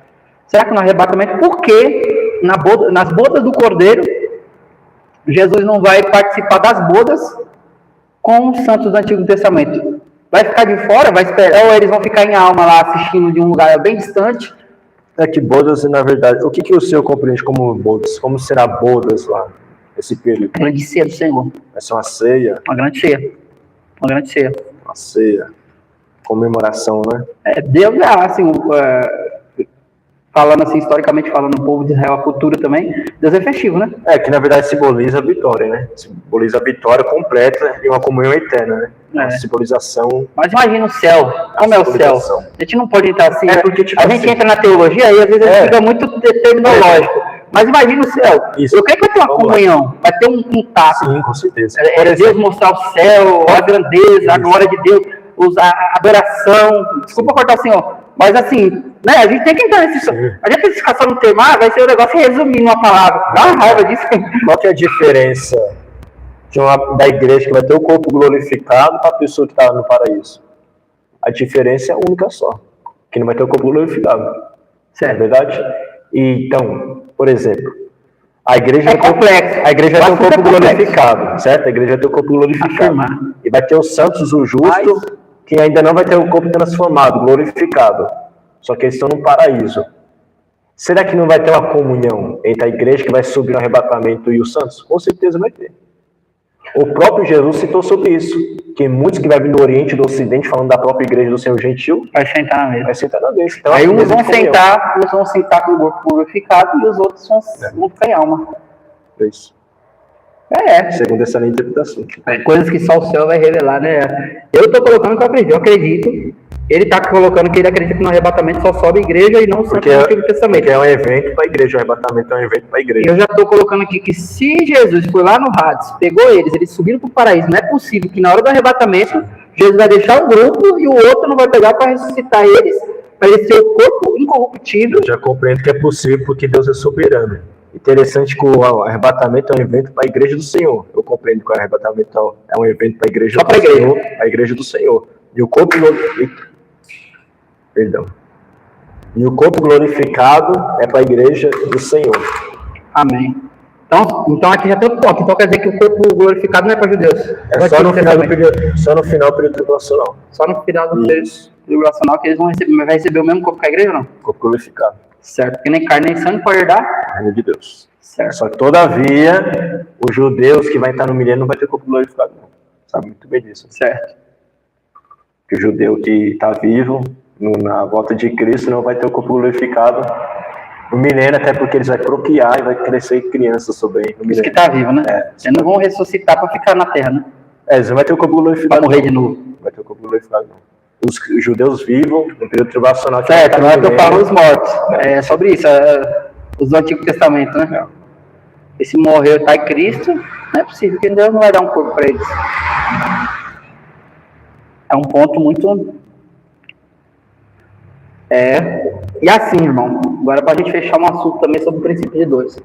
[SPEAKER 1] Será que no arrebatamento, por que nas bodas do Cordeiro, Jesus não vai participar das bodas com os santos do Antigo Testamento? Vai ficar de fora? Vai esperar? Ou eles vão ficar em alma lá assistindo de um lugar bem distante?
[SPEAKER 2] É que bodas, na verdade, o que o Senhor compreende como bodas? Como será bodas lá, esse período?
[SPEAKER 1] A grande ceia do Senhor.
[SPEAKER 2] Vai ser uma ceia?
[SPEAKER 1] Uma grande ceia. Uma grande ceia.
[SPEAKER 2] Uma ceia. Comemoração, né?
[SPEAKER 1] Deus assim, falando assim, historicamente falando, o povo de Israel, a cultura também, Deus é festivo, né?
[SPEAKER 2] Que na verdade simboliza a vitória, né? Simboliza a vitória completa e uma comunhão eterna, né? Uma simbolização.
[SPEAKER 1] Mas imagina o céu, como é o céu? A gente não pode entrar assim,
[SPEAKER 2] porque, tipo,
[SPEAKER 1] a gente entra na teologia e às vezes a gente fica muito terminológico. Mas imagina o céu.
[SPEAKER 2] Isso.
[SPEAKER 1] Eu creio que vai ter uma comunhão, vai ter um contato.
[SPEAKER 2] Sim, com certeza.
[SPEAKER 1] Deus mostrar o céu, a grandeza, a glória de Deus, a adoração. Desculpa cortar assim, mas assim, né, a gente tem que entrar nesse... A gente tem que ficar só no tema, vai ser o negócio resumir numa palavra. Dá uma raiva disso.
[SPEAKER 2] Qual que é a diferença da igreja que vai ter o corpo glorificado para a pessoa que está no paraíso? A diferença é única só, que não vai ter o corpo glorificado.
[SPEAKER 1] Certo.
[SPEAKER 2] É verdade? Então, por exemplo, a igreja
[SPEAKER 1] a
[SPEAKER 2] igreja vai ter o corpo glorificado, certo? A igreja vai ter o corpo glorificado.
[SPEAKER 1] Afirmar.
[SPEAKER 2] E vai ter os santos, o justo, que ainda não vai ter o corpo transformado, glorificado. Só que eles estão no paraíso. Será que não vai ter uma comunhão entre a igreja que vai subir no arrebatamento e os santos? Com certeza vai ter. O próprio Jesus citou sobre isso, que muitos que vai vir do Oriente e do Ocidente, falando da própria igreja do Senhor Gentil,
[SPEAKER 1] vai sentar na mesa.
[SPEAKER 2] Vai sentar na mesa. Então,
[SPEAKER 1] aí uns vão sentar com o corpo glorificado e os outros vão ficar em alma.
[SPEAKER 2] É isso. Segundo essa interpretação.
[SPEAKER 1] Coisas que só o céu vai revelar, né? Eu estou colocando o que eu acredito. Eu acredito Ele está colocando que ele acredita que no arrebatamento só sobe a igreja e não só o Antigo Testamento.
[SPEAKER 2] Porque é um evento para a igreja, o arrebatamento é um evento para a igreja.
[SPEAKER 1] Eu já estou colocando aqui que se Jesus foi lá no Hades, pegou eles subiram para o paraíso, não é possível que na hora do arrebatamento, Jesus vai deixar um grupo e o outro não vai pegar para ressuscitar eles, para eles ter o corpo incorruptível.
[SPEAKER 2] Eu já compreendo que é possível porque Deus é soberano. Interessante que o arrebatamento é um evento para a igreja do Senhor. Eu compreendo que o arrebatamento é um evento para a igreja do Senhor, a igreja do Senhor. E o corpo E o corpo glorificado é para a igreja do Senhor.
[SPEAKER 1] Amém. Então aqui já tem outro ponto. Então quer dizer que o corpo glorificado não é para judeus.
[SPEAKER 2] É só no final do período tribulacional.
[SPEAKER 1] Só no final do período tribulacional que eles vão receber o mesmo corpo que a igreja, não?
[SPEAKER 2] Corpo glorificado.
[SPEAKER 1] Certo, porque nem carne nem sangue pode herdar.
[SPEAKER 2] Reino de Deus.
[SPEAKER 1] Certo.
[SPEAKER 2] Só que todavia, os judeus que vai estar no milênio não vai ter corpo glorificado, não. Sabe muito bem disso.
[SPEAKER 1] Certo.
[SPEAKER 2] Que o judeu que está vivo na volta de Cristo não vai ter o corpo glorificado no milênio, até porque eles vão procriar e vai crescer crianças sobre no milênio.
[SPEAKER 1] Os que está vivo, né? Eles não vão ressuscitar para ficar na terra, né?
[SPEAKER 2] Eles não vai ter o corpo glorificado.
[SPEAKER 1] Para morrer de novo.
[SPEAKER 2] Não vai ter o corpo glorificado, não. Os judeus vivam no período tribulacional.
[SPEAKER 1] Certo, não é que eu falo os mortos. É sobre isso, os do Antigo Testamento, né?
[SPEAKER 2] Não.
[SPEAKER 1] E se morreu e está em Cristo, não é possível que Deus não vai dar um corpo para eles. É um ponto muito... E assim, irmão, agora para a gente fechar um assunto também sobre o princípio de dores.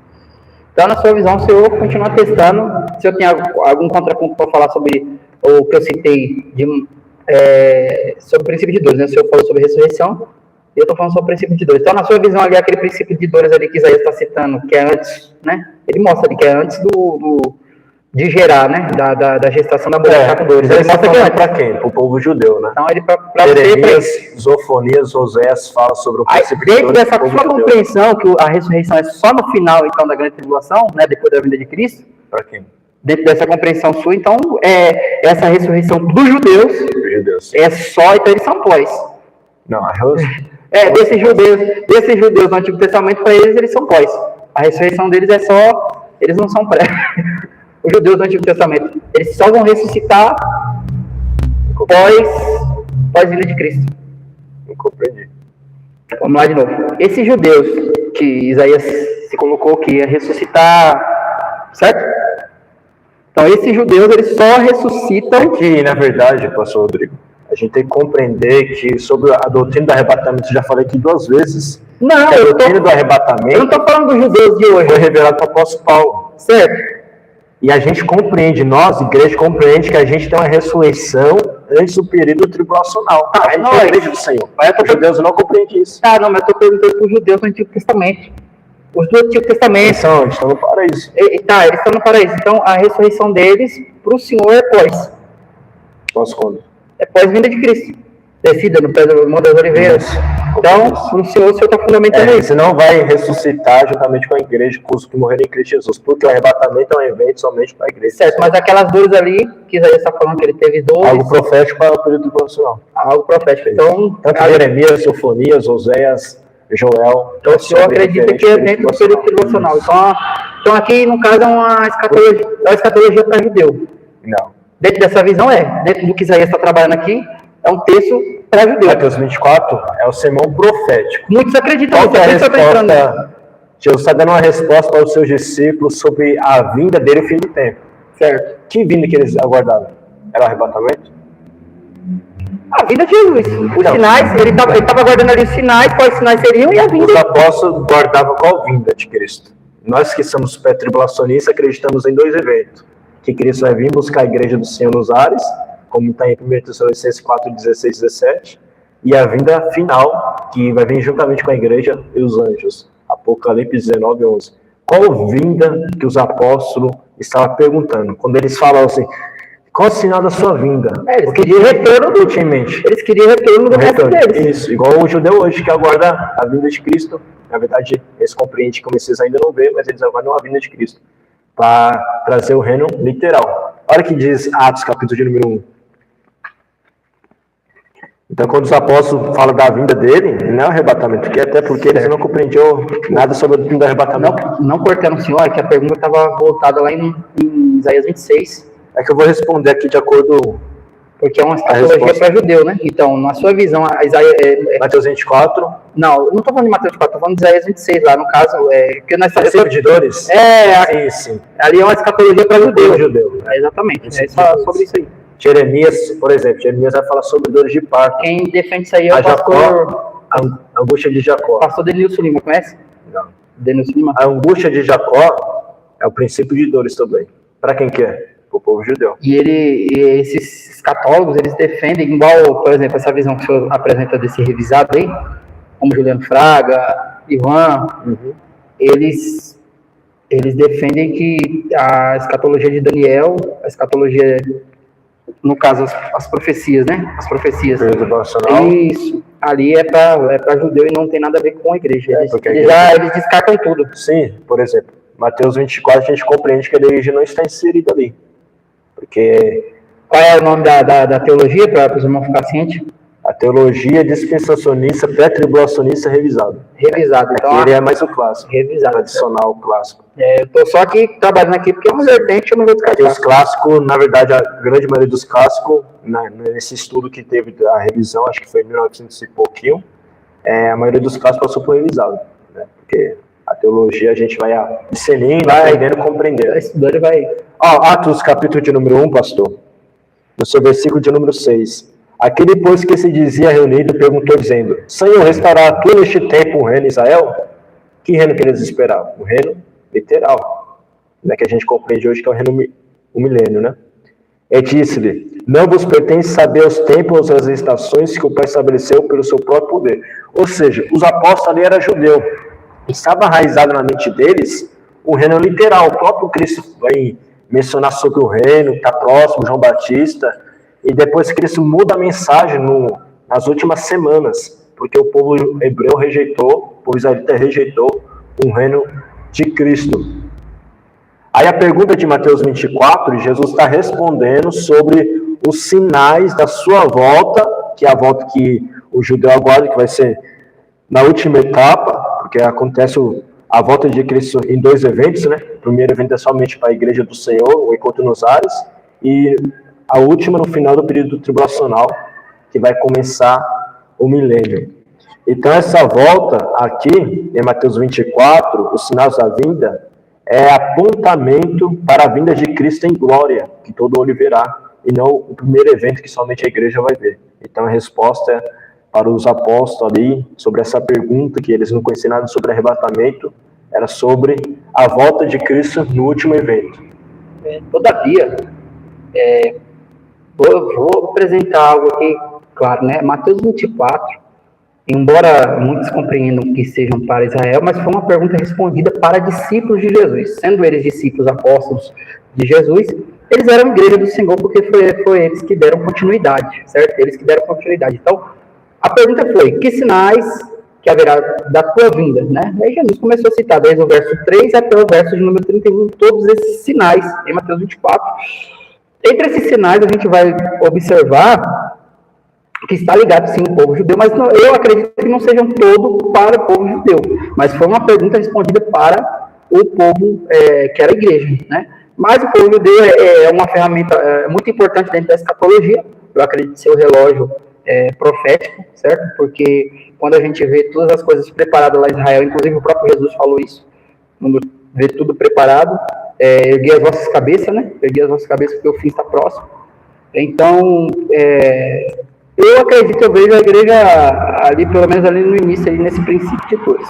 [SPEAKER 1] Então, na sua visão, se eu continuar testando, se eu tenho algum contraponto para falar sobre o que eu citei sobre o princípio de dores, né? Se eu falo sobre ressurreição, eu estou falando sobre o princípio de dores. Então, na sua visão ali, aquele princípio de dores ali que Isaías está citando, que é antes, né? Ele mostra ali que é antes de gerar, né? Da gestação da mulher com dores. Ele mostra que é
[SPEAKER 2] para quem? Para o povo judeu, né?
[SPEAKER 1] Então, ele para
[SPEAKER 2] Jeremias, Zofonias, Oséias fala sobre o princípio de dores.
[SPEAKER 1] Dentro dessa sua compreensão, que a ressurreição é só no final, então, da grande tribulação, né? Depois da vinda de Cristo.
[SPEAKER 2] Para quem?
[SPEAKER 1] Dentro dessa compreensão sua, então, essa ressurreição dos judeus é só, então eles são pós.
[SPEAKER 2] Não,
[SPEAKER 1] desses judeus do Antigo Testamento, para eles são pós. A ressurreição deles é só, eles não são pré. Os judeus do Antigo Testamento, eles só vão ressuscitar pós-vinda de Cristo.
[SPEAKER 2] Não compreendi.
[SPEAKER 1] Vamos lá de novo. Esses judeus que Isaías se colocou que ia ressuscitar, certo? Então, esses judeus, eles só ressuscitam...
[SPEAKER 2] Que, na verdade, pastor Rodrigo, a gente tem que compreender que sobre a doutrina do arrebatamento, eu já falei aqui 2 vezes,
[SPEAKER 1] não,
[SPEAKER 2] que a doutrina do arrebatamento...
[SPEAKER 1] Eu não estou falando dos judeus de hoje.
[SPEAKER 2] Foi revelado para o apóstolo Paulo.
[SPEAKER 1] Certo.
[SPEAKER 2] E a gente compreende, nós, igreja, compreende que a gente tem uma ressurreição antes do período tribulacional. A gente é a igreja do Senhor. Mas os judeus não compreendem isso.
[SPEAKER 1] Não, mas eu estou perguntando para os judeus do Antigo Testamento. Os do Antigo Testamento.
[SPEAKER 2] Eles estão no paraíso.
[SPEAKER 1] Eles estão no paraíso. Então, a ressurreição deles, para o Senhor, é pós.
[SPEAKER 2] Pós quando?
[SPEAKER 1] É pós-vinda de Cristo. Descida no pé do Monte das Oliveiras. Então, para o Senhor está fundamentando isso.
[SPEAKER 2] Você não vai ressuscitar juntamente com a igreja, com os que morreram em Cristo Jesus, porque o arrebatamento é um evento somente para a igreja.
[SPEAKER 1] Certo, mas aquelas dores ali, que Isaías está falando que ele teve dores...
[SPEAKER 2] Algo profético para o período tribulacional.
[SPEAKER 1] Algo profético. Então,
[SPEAKER 2] tanto Jeremias, Sofonias, Oséias, Joel...
[SPEAKER 1] Então, o senhor acredita que é dentro do período tribulacional. Então, aqui, no caso, é uma escatologia para judeu.
[SPEAKER 2] Não.
[SPEAKER 1] Dentro dessa visão, dentro do que Isaías está trabalhando aqui, é um texto para judeu.
[SPEAKER 2] Mateus 24 é o sermão profético.
[SPEAKER 1] Muitos acreditam
[SPEAKER 2] nisso. Jesus está dando uma resposta para os seus discípulos sobre a vinda dele no fim do tempo.
[SPEAKER 1] Certo.
[SPEAKER 2] Que vinda que eles aguardavam? Era o arrebatamento?
[SPEAKER 1] A vinda de Jesus. Os sinais, ele estava guardando ali os sinais, quais sinais seriam e a vinda.
[SPEAKER 2] Os apóstolos guardavam qual vinda de Cristo? Nós que somos pré-tribulacionistas acreditamos em 2 eventos. Que Cristo vai vir buscar a igreja do Senhor nos ares, como está em 1 Tessalonicenses 4, 16 e 17, e a vinda final, que vai vir juntamente com a igreja e os anjos. Apocalipse 19, 11. Qual vinda que os apóstolos estavam perguntando? Quando eles falam assim, qual o sinal da sua vinda?
[SPEAKER 1] Eles queriam retorno ultimamente. Eles queriam retorno do resto deles.
[SPEAKER 2] Isso, igual o judeu hoje que aguarda a vinda de Cristo. Na verdade, eles compreendem como vocês ainda não vê, mas eles aguardam a vinda de Cristo para trazer o reino literal. Olha que diz Atos, capítulo de número 1. Então, quando os apóstolos falam da vinda dele, não é o arrebatamento, até porque eles não compreendiam nada sobre o fim do arrebatamento.
[SPEAKER 1] Não cortando o senhor, que a pergunta estava voltada lá em Isaías 26.
[SPEAKER 2] É que eu vou responder aqui de acordo
[SPEAKER 1] Porque é uma escatologia para judeu, né? Então, na sua visão,
[SPEAKER 2] Mateus 24.
[SPEAKER 1] Não estou falando de Mateus 24, estou falando de Isaías 26 lá, no caso, que nós
[SPEAKER 2] estamos de dores?
[SPEAKER 1] Sim. Ali é uma escatologia para judeu. Exatamente, só sobre isso aí.
[SPEAKER 2] Jeremias, por exemplo, Jeremias vai falar sobre dores de parto.
[SPEAKER 1] Quem defende isso aí é o pastor...
[SPEAKER 2] A angústia de Jacó.
[SPEAKER 1] Pastor Denilson Lima, conhece?
[SPEAKER 2] Não.
[SPEAKER 1] Denilson Lima.
[SPEAKER 2] A angústia de Jacó é o princípio de dores também. Para quem que é? Para o povo judeu.
[SPEAKER 1] E esses escatólogos, eles defendem, igual, por exemplo, essa visão que o senhor apresenta desse revisado aí, como Juliano Fraga, Ivan, eles defendem que a escatologia de Daniel, a escatologia, no caso, as profecias, né? As profecias. Isso. Ali é para judeu e não tem nada a ver com a igreja. Eles descartam tudo.
[SPEAKER 2] Sim, por exemplo, Mateus 24, a gente compreende que a igreja não está inserida ali. Porque...
[SPEAKER 1] Qual é o nome da teologia, para os irmãos ficarem cientes?
[SPEAKER 2] A teologia dispensacionista, pré-tribulacionista revisada.
[SPEAKER 1] Revisado.
[SPEAKER 2] Então, ele é mais o clássico.
[SPEAKER 1] Revisado.
[SPEAKER 2] Tradicional, clássico.
[SPEAKER 1] Eu estou só aqui trabalhando aqui porque é uma vertente, eu não vou descartar.
[SPEAKER 2] Os clássicos, na verdade, a grande maioria dos clássicos, nesse estudo que teve a revisão, acho que foi em 1900 e pouquinho, a maioria dos clássicos passou por revisado. Né? Porque a teologia a gente vai discernindo, aprendendo, compreendendo.
[SPEAKER 1] Estudando e vai...
[SPEAKER 2] Atos, capítulo de número 1, pastor. No seu versículo de número 6. Aquele, pois, que se dizia reunido, perguntou, dizendo: Senhor, restaurará tu neste tempo o reino de Israel? Que reino que eles esperavam? O reino literal. Né, que a gente compreende hoje que é o reino, o milênio, né? E disse-lhe: Não vos pertence saber os tempos ou as estações que o Pai estabeleceu pelo seu próprio poder. Ou seja, os apóstolos ali eram judeus. Estava enraizado na mente deles o reino literal. O próprio Cristo vai mencionar sobre o reino, que está próximo, João Batista, e depois Cristo muda a mensagem nas últimas semanas, porque o povo hebreu rejeitou, o povo israelita rejeitou o reino de Cristo. Aí a pergunta de Mateus 24, Jesus está respondendo sobre os sinais da sua volta, que é a volta que o judeu aguarda, que vai ser na última etapa, porque acontece a volta de Cristo em 2 eventos, né? O primeiro evento é somente para a igreja do Senhor, o encontro nos ares, e a última no final do período tribulacional, que vai começar o milênio. Então essa volta aqui, em Mateus 24, os sinais da vinda, é apontamento para a vinda de Cristo em glória, que todo olho verá, e não o primeiro evento que somente a igreja vai ver. Então a resposta para os apóstolos ali, sobre essa pergunta, que eles não conheciam nada sobre arrebatamento, era sobre a volta de Cristo no último evento.
[SPEAKER 1] Todavia, vou apresentar algo aqui, claro, né? Mateus 24, embora muitos compreendam que sejam para Israel, mas foi uma pergunta respondida para discípulos de Jesus. Sendo eles discípulos apóstolos de Jesus, eles eram igreja do Senhor, porque foi eles que deram continuidade, certo? Eles que deram continuidade. Então, a pergunta foi: que sinais que haverá da tua vinda, né? Aí Jesus começou a citar desde o verso 3 até o verso de número 31, todos esses sinais em Mateus 24. Entre esses sinais a gente vai observar que está ligado sim o povo judeu, mas não, eu acredito que não sejam todos para o povo judeu, mas foi uma pergunta respondida para o povo que era a igreja, né? Mas o povo judeu é uma ferramenta muito importante dentro da escatologia. Eu acredito ser o relógio profético, certo? Porque quando a gente vê todas as coisas preparadas lá em Israel, inclusive o próprio Jesus falou isso, quando vê tudo preparado, ergui as vossas cabeças, né? Ergui as vossas cabeças porque o fim está próximo. Então, eu acredito, eu vejo a igreja ali, pelo menos ali no início, ali nesse princípio de todos.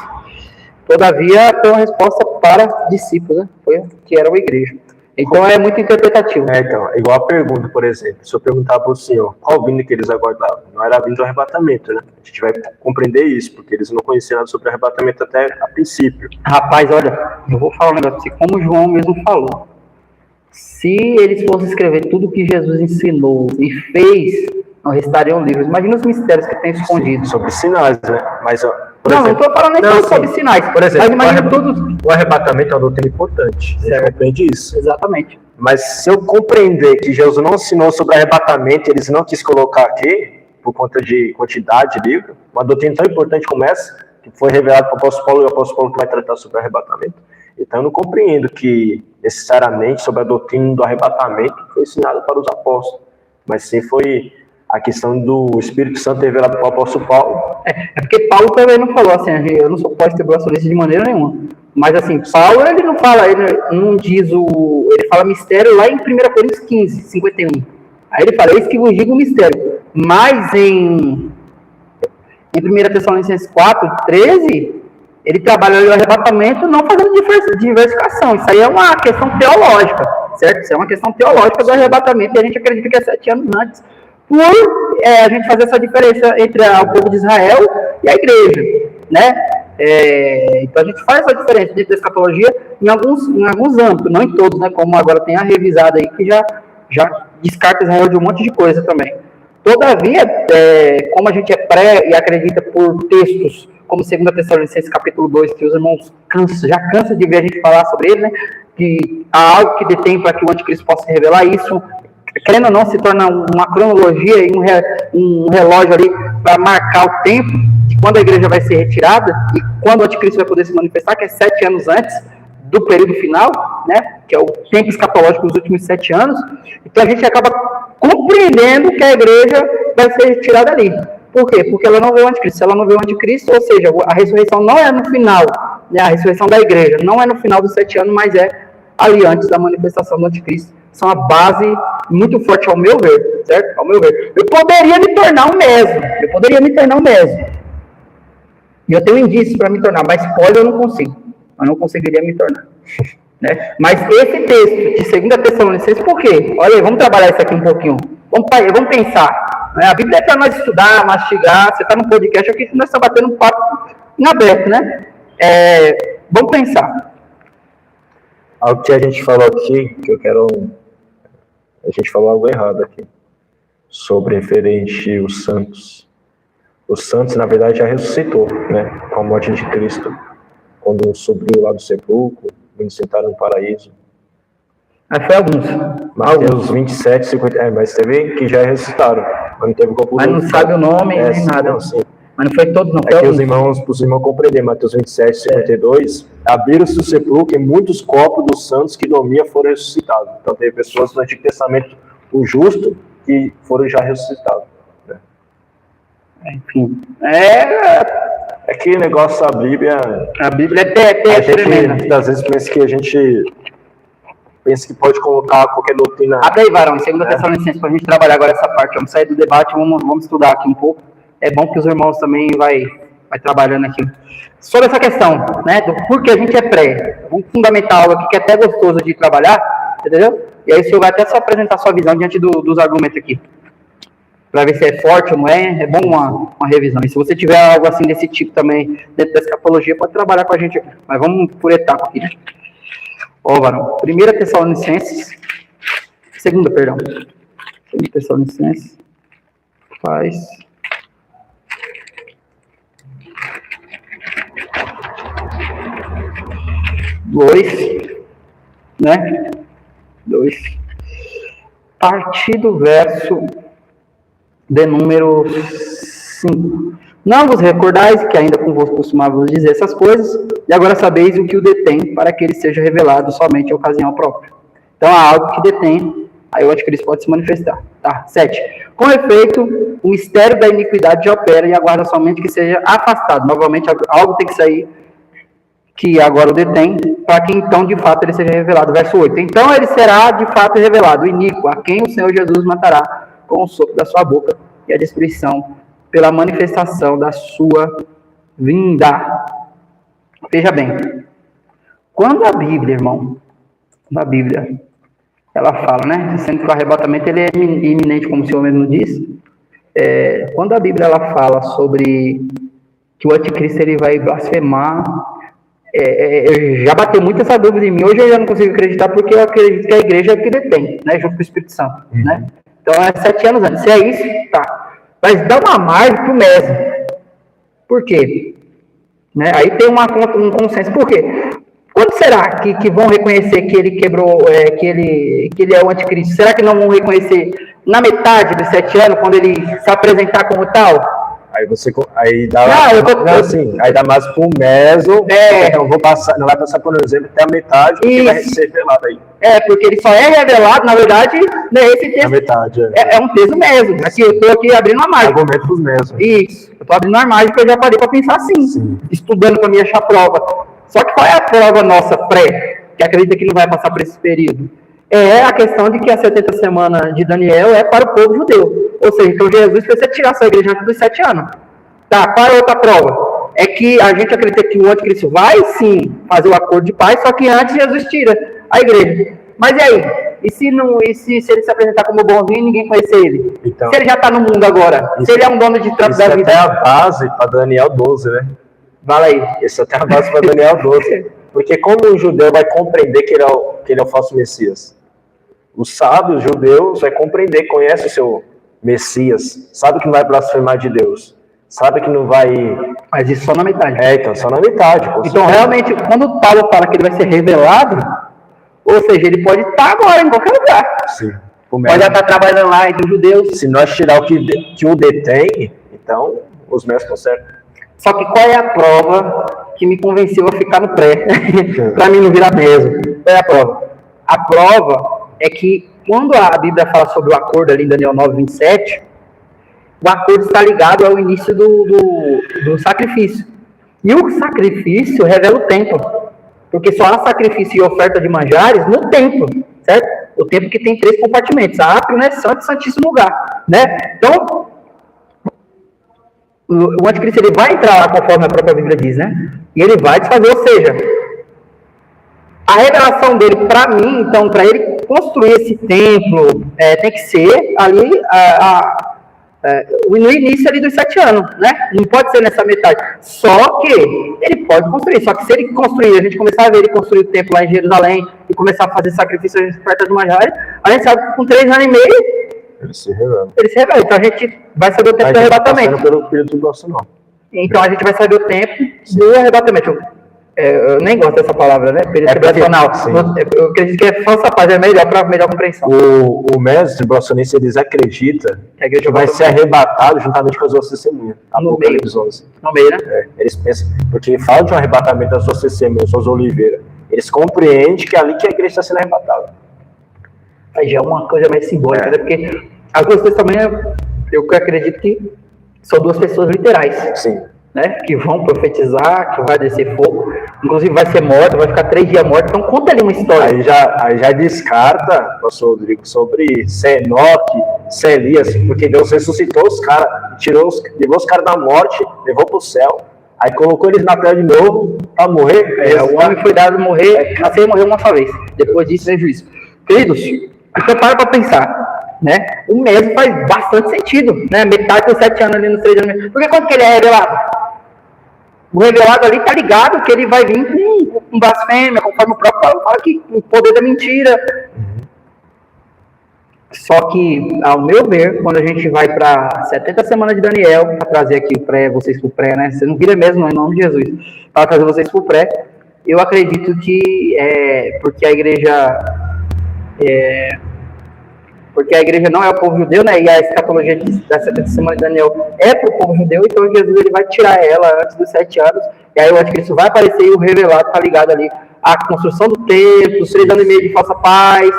[SPEAKER 1] Todavia, foi uma resposta para discípulos, né? Foi que era a igreja. Então é muito interpretativo.
[SPEAKER 2] Então, igual a pergunta, por exemplo, se eu perguntar para o senhor qual vinda que eles aguardavam, não era a vinda do arrebatamento, né? A gente vai compreender isso, porque eles não conheciam nada sobre arrebatamento até a princípio.
[SPEAKER 1] Rapaz, olha, eu vou falar um negócio assim, como o João mesmo falou. Se eles fossem escrever tudo que Jesus ensinou e fez, não restariam livros. Imagina os mistérios que tem escondidos.
[SPEAKER 2] Sobre sinais, né? Mas,
[SPEAKER 1] não estou falando nem sobre sinais.
[SPEAKER 2] Por exemplo,
[SPEAKER 1] mas imagina
[SPEAKER 2] o arrebatamento é uma doutrina importante. A gente compreende isso.
[SPEAKER 1] Exatamente.
[SPEAKER 2] Mas se eu compreender que Jesus não ensinou sobre arrebatamento, eles não quis colocar aqui, por conta de quantidade de livro, uma doutrina tão importante como essa, que foi revelada para o apóstolo Paulo, e o apóstolo Paulo que vai tratar sobre arrebatamento. Então eu não compreendo que necessariamente sobre a doutrina do arrebatamento foi ensinado para os apóstolos. mas sim foi a questão do Espírito Santo ter revelado para o apóstolo Paulo.
[SPEAKER 1] É porque Paulo também não falou assim, eu não sou pós-tribulacionista de maneira nenhuma. Mas assim, Paulo ele não fala, ele não diz ele fala mistério lá em 1 Coríntios 15, 51. Aí ele fala, eis que vos digo o mistério. Mas em 1 Tessalonicenses 4, 13, ele trabalha o arrebatamento não fazendo diversificação. Isso aí é uma questão teológica, certo? Isso é uma questão teológica do arrebatamento e a gente acredita que é 7 anos antes. Por a gente fazer essa diferença entre o povo de Israel e a igreja, né? Então a gente faz essa diferença dentro da escatologia em alguns âmbitos, não em todos, né? Como agora tem a revisada aí que já descarta Israel de um monte de coisa também. Todavia, como a gente é pré e acredita por textos como 2 Tessalonicenses capítulo 2, que os irmãos já cansa de ver a gente falar sobre ele, né? Que há algo que detém para que o anticristo possa revelar isso, querendo ou não, se torna uma cronologia e um relógio ali para marcar o tempo de quando a igreja vai ser retirada e quando o anticristo vai poder se manifestar, que é 7 anos antes do período final, né, que é o tempo escatológico dos últimos 7 anos. Então a gente acaba compreendendo que a igreja vai ser retirada ali. Por quê? Porque ela não vê o anticristo. Se ela não vê o anticristo, ou seja, a ressurreição não é no final, né, a ressurreição da igreja não é no final dos 7 anos, mas é ali antes da manifestação do anticristo. São a base muito forte, ao meu ver, certo? Ao meu ver. Eu poderia me tornar um mesmo. E eu tenho indícios para me tornar, mas pode eu não consigo. Eu não conseguiria me tornar. Né? Mas esse texto de 2 Tessalonicenses, por quê? Olha aí, vamos trabalhar isso aqui um pouquinho. Vamos pensar. Né? A Bíblia é para nós estudar, mastigar. Você está no podcast aqui, nós estamos batendo um papo em aberto, né? Vamos pensar.
[SPEAKER 2] Algo que a gente falou aqui, que eu quero... A gente falou algo errado aqui, sobre referente aos santos. Os santos, na verdade, já ressuscitou, né? Com a morte de Cristo. Quando subiu lá do sepulcro, muitos sentaram no paraíso.
[SPEAKER 1] Foi alguns.
[SPEAKER 2] Mateus 27, 50... mas você vê que já ressuscitaram. Mas não teve como...
[SPEAKER 1] Mas não sabe o nome nem nada.
[SPEAKER 2] Não, sim.
[SPEAKER 1] Mas não foi todo, não.
[SPEAKER 2] É que os irmãos compreender, Mateus 27, 52, abriram-se o sepulcro e muitos corpos dos santos que dormiam foram ressuscitados. Então, teve pessoas no Antigo Testamento, o justo, que foram já ressuscitados. Né?
[SPEAKER 1] Enfim.
[SPEAKER 2] É que negócio da Bíblia...
[SPEAKER 1] A Bíblia é tremenda.
[SPEAKER 2] Às vezes pensa que a gente... pensa que pode colocar qualquer doutrina...
[SPEAKER 1] Abre aí, Varão, 2 Tessalonicenses, para a gente trabalhar agora essa parte. Vamos sair do debate, vamos estudar aqui um pouco. É bom que os irmãos também vai trabalhando aqui. Sobre essa questão, né, do porquê a gente é pré. Vamos fundamentar algo aqui que é até gostoso de trabalhar, entendeu? E aí o senhor vai até só apresentar sua visão diante dos argumentos aqui. Para ver se é forte ou não é. É bom uma revisão. E se você tiver algo assim desse tipo também, dentro da escatologia, pode trabalhar com a gente aqui. Mas vamos por etapa aqui. Ó, Varão. 1 Tessalonicenses. 2 Tessalonicenses. Faz... 2, né? 2. Partir do verso de número 5. Não vos recordais que ainda convosco costumávamos dizer essas coisas, e agora sabeis o que o detém, para que ele seja revelado somente em ocasião própria. Então há algo que detém, aí o anticristo pode se manifestar. Tá? 7. Com efeito, o mistério da iniquidade já opera e aguarda somente que seja afastado. Novamente, algo tem que sair que agora o detém, para que então de fato ele seja revelado. Verso 8. Então ele será de fato revelado, o iníquo, a quem o Senhor Jesus matará com o sopro da sua boca e a destruição pela manifestação da sua vinda. Veja bem, quando a Bíblia, irmão, ela fala, né, sendo que o arrebatamento ele é iminente, como o Senhor mesmo disse, quando a Bíblia ela fala sobre que o anticristo ele vai blasfemar, já bateu muito essa dúvida em mim. Hoje eu já não consigo acreditar, porque eu acredito que a igreja é o que detém, né, junto com o Espírito Santo, né? Então é 7 anos antes. Se é isso, tá. Mas dá uma margem pro mesmo. Por quê? Né? Aí tem um consenso. Por quê? Quando será que vão reconhecer que ele quebrou, que ele é o anticristo? Será que não vão reconhecer na metade dos 7 anos, quando ele se apresentar como tal?
[SPEAKER 2] Aí dá
[SPEAKER 1] assim,
[SPEAKER 2] aí dá mais pro meso, então não vai passar por exemplo até a metade, porque vai ser revelado aí.
[SPEAKER 1] Porque ele só é revelado, na verdade, nesse texto.
[SPEAKER 2] A metade,
[SPEAKER 1] é um peso meso. Aqui, eu tô aqui abrindo a margem.
[SPEAKER 2] Argumento pros mesos.
[SPEAKER 1] Isso, eu tô abrindo a margem porque eu já parei para pensar assim, estudando para me achar prova. Só que qual é a prova nossa pré, que acredita que não vai passar por esse período? É a questão de que a 70 semana de Daniel é para o povo judeu. Ou seja, então Jesus precisa tirar sua igreja antes dos 7 anos. Tá, qual é a outra prova? É que a gente acredita que o anticristo vai sim fazer o acordo de paz, só que antes Jesus tira a igreja. Mas e aí? E se ele se apresentar como bonzinho e ninguém conhecer ele? Então, se ele já está no mundo agora? Se ele é um dono de trampo da vida?
[SPEAKER 2] Isso é até a base para Daniel 12, né?
[SPEAKER 1] Fala aí.
[SPEAKER 2] Isso é até a base para Daniel 12. Porque como o judeu vai compreender que ele é o falso Messias? O sábio judeu vai compreender, conhece o seu Messias, sabe que não vai blasfemar de Deus, sabe que não vai...
[SPEAKER 1] Mas isso só na metade.
[SPEAKER 2] Então só na metade.
[SPEAKER 1] Então realmente, quando Paulo fala que ele vai ser revelado, ou seja, ele pode estar agora em qualquer lugar.
[SPEAKER 2] Sim.
[SPEAKER 1] Pode estar trabalhando lá entre os judeus.
[SPEAKER 2] Se nós tirar o que o detém, então os meus consertam.
[SPEAKER 1] Só que qual é a prova que me convenceu a ficar no pré? Para mim não virar meso. Qual é a prova? A prova é que quando a Bíblia fala sobre o acordo ali em Daniel 9:27, o acordo está ligado ao início do sacrifício. E o sacrifício revela o templo. Porque só há sacrifício e oferta de manjares no templo, certo? O templo que tem 3 compartimentos, átrio, né, santo e santíssimo lugar, né? Então, o anticristo ele vai entrar lá conforme a própria Bíblia diz, né? E ele vai desfazer, ou seja, a revelação dele para mim, então, para ele construir esse templo, tem que ser ali no início ali dos 7 anos, né? Não pode ser nessa metade. Só que ele pode construir. Só que se ele construir, a gente começar a ver ele construir o templo lá em Jerusalém e começar a fazer sacrifícios perto de manjares, a gente sabe que com 3 anos e meio
[SPEAKER 2] ele se revela.
[SPEAKER 1] Então a gente vai saber o tempo do arrebatamento.
[SPEAKER 2] Pelo período nacional.
[SPEAKER 1] Então a gente vai saber o tempo do arrebatamento. Eu nem gosto dessa palavra, né? Período tribulacional. Eu acredito que é falsa paz, é melhor para melhor compreensão.
[SPEAKER 2] O mestre tribulacionista, eles acreditam que vai ser arrebatado juntamente com as suas testemunhas.
[SPEAKER 1] No meio. No meio, né?
[SPEAKER 2] Eles pensam, porque fala de um arrebatamento das suas testemunhas, suas oliveiras. Eles compreendem que é ali que a igreja está sendo arrebatada.
[SPEAKER 1] Aí já é uma coisa mais simbólica, né? Porque as duas testemunhas, eu acredito que são 2 pessoas literais.
[SPEAKER 2] Sim.
[SPEAKER 1] Né? Que vão profetizar, que vai descer fogo, inclusive vai ser morto, vai ficar 3 dias morto. Então conta ali uma história.
[SPEAKER 2] Aí já descarta, pastor Rodrigo, sobre Enoque, Elias, porque Deus ressuscitou os caras, levou os caras da morte, levou para o céu, aí colocou eles na terra de novo para morrer.
[SPEAKER 1] O homem foi dado a morrer, nasceu e morreu uma só vez. Depois disso vem juízo. Queridos, então para pensar, né? O mesmo faz bastante sentido, né? Metade dos 7 anos ali nos 3 anos. Porque quando que ele é revelado? O revelado ali está ligado que ele vai vir com blasfêmia, conforme o próprio Paulo fala que o poder da mentira. Só que, ao meu ver, quando a gente vai para 70 semanas de Daniel, para trazer aqui vocês para o pré, né? Você não vira mesmo, não, em nome de Jesus. Para trazer vocês para o pré, eu acredito que porque a igreja não é o povo judeu, né? E a escatologia da 70 semana de Daniel é para o povo judeu, então Jesus ele vai tirar ela antes dos 7 anos, e aí eu acho que isso vai aparecer e o revelado está ligado ali à construção do templo, os 3 anos e meio de falsa paz,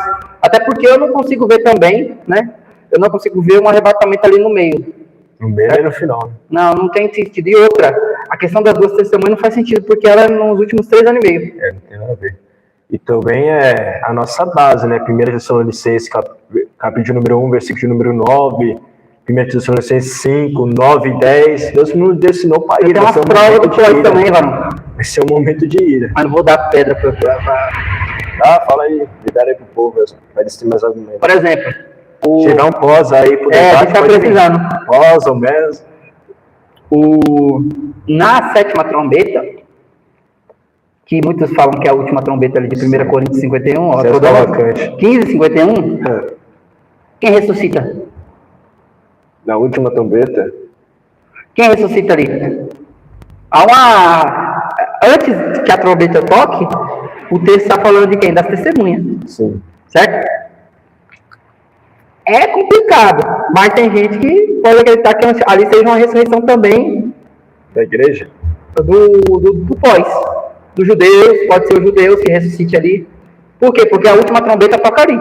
[SPEAKER 1] até porque eu não consigo ver também, né? Eu não consigo ver um arrebatamento ali no meio.
[SPEAKER 2] No meio e no final.
[SPEAKER 1] Não tem sentido. E outra, a questão das 2 testemunhas não faz sentido, porque ela é nos últimos 3 anos e meio.
[SPEAKER 2] Não tem nada a ver. E também é a nossa base, né? 1 Tessalonicenses, capítulo número 1, versículo número 9, 1 Tessalonicenses 5, 9 e 10. Deus nos destinou para ir.
[SPEAKER 1] Tem umas provas do Código também, mano.
[SPEAKER 2] Vai ser um momento de ira.
[SPEAKER 1] Mas não vou dar pedra pra...
[SPEAKER 2] Fala aí, libera aí pro povo, vai decidir mais argumentos.
[SPEAKER 1] Por exemplo,
[SPEAKER 2] tiver um pós aí pro debate.
[SPEAKER 1] A gente tá precisando.
[SPEAKER 2] Pós ou mesmo.
[SPEAKER 1] Na 7ª trombeta, que muitos falam que é a última trombeta ali de 1 Coríntios 51, ó, 15:51, quem ressuscita?
[SPEAKER 2] Na última trombeta?
[SPEAKER 1] Quem ressuscita ali? Antes que a trombeta toque, o texto está falando de quem? Das testemunhas.
[SPEAKER 2] Sim.
[SPEAKER 1] Certo? É complicado, mas tem gente que pode acreditar que ali seja uma ressurreição também
[SPEAKER 2] da igreja?
[SPEAKER 1] Do pós. Dos judeus, pode ser os judeus que ressuscite ali. Por quê? Porque a última trombeta toca ali.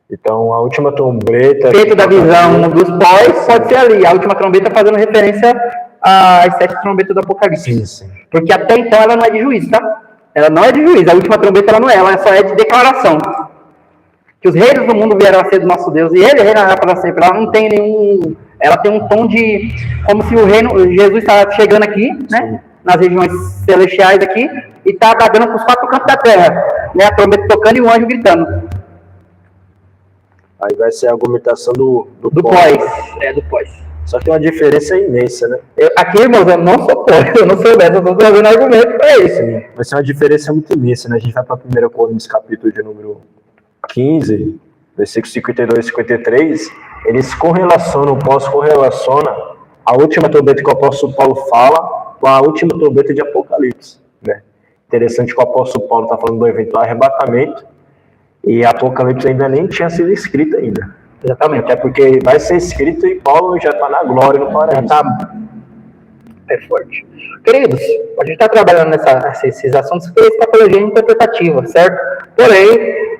[SPEAKER 2] Então, a última trombeta...
[SPEAKER 1] Dentro da visão dos pós, pode ser ali. A última trombeta fazendo referência às 7 trombetas do Apocalipse.
[SPEAKER 2] Sim.
[SPEAKER 1] Porque até então ela não é de juízo, tá? Ela não é de juízo. A última trombeta ela não é. Ela só é de declaração. Que os reis do mundo vieram a ser do nosso Deus. E ele reinará para sempre. Ela não tem nenhum... Ela tem um tom de... Como se o reino... Jesus está chegando aqui, né? Sim. Nas regiões celestiais aqui. E está dando para os 4 cantos da terra. Né? A trombeta tocando e o anjo gritando.
[SPEAKER 2] Aí vai ser a argumentação do
[SPEAKER 1] pós. É, do pós.
[SPEAKER 2] Só que tem uma diferença imensa, né?
[SPEAKER 1] Aqui, irmãos, eu não sou pós, eu não sou dessa, eu estou trazendo argumento para isso.
[SPEAKER 2] Sim, vai ser uma diferença muito imensa, né? A gente vai para 1 Coríntios, capítulo de número 15, versículos 52 e 53, eles correlacionam, o pós correlaciona a última trombeta que o apóstolo Paulo fala com a última trombeta de Apocalipse, né? Interessante que o apóstolo Paulo está falando do eventual arrebatamento, e Apocalipse ainda nem tinha sido escrito ainda.
[SPEAKER 1] Exatamente.
[SPEAKER 2] Até porque vai ser escrito e Paulo já está na glória no paraíso.
[SPEAKER 1] É forte. Queridos, a gente está trabalhando nesses assuntos que é escatologia interpretativa, certo? Porém,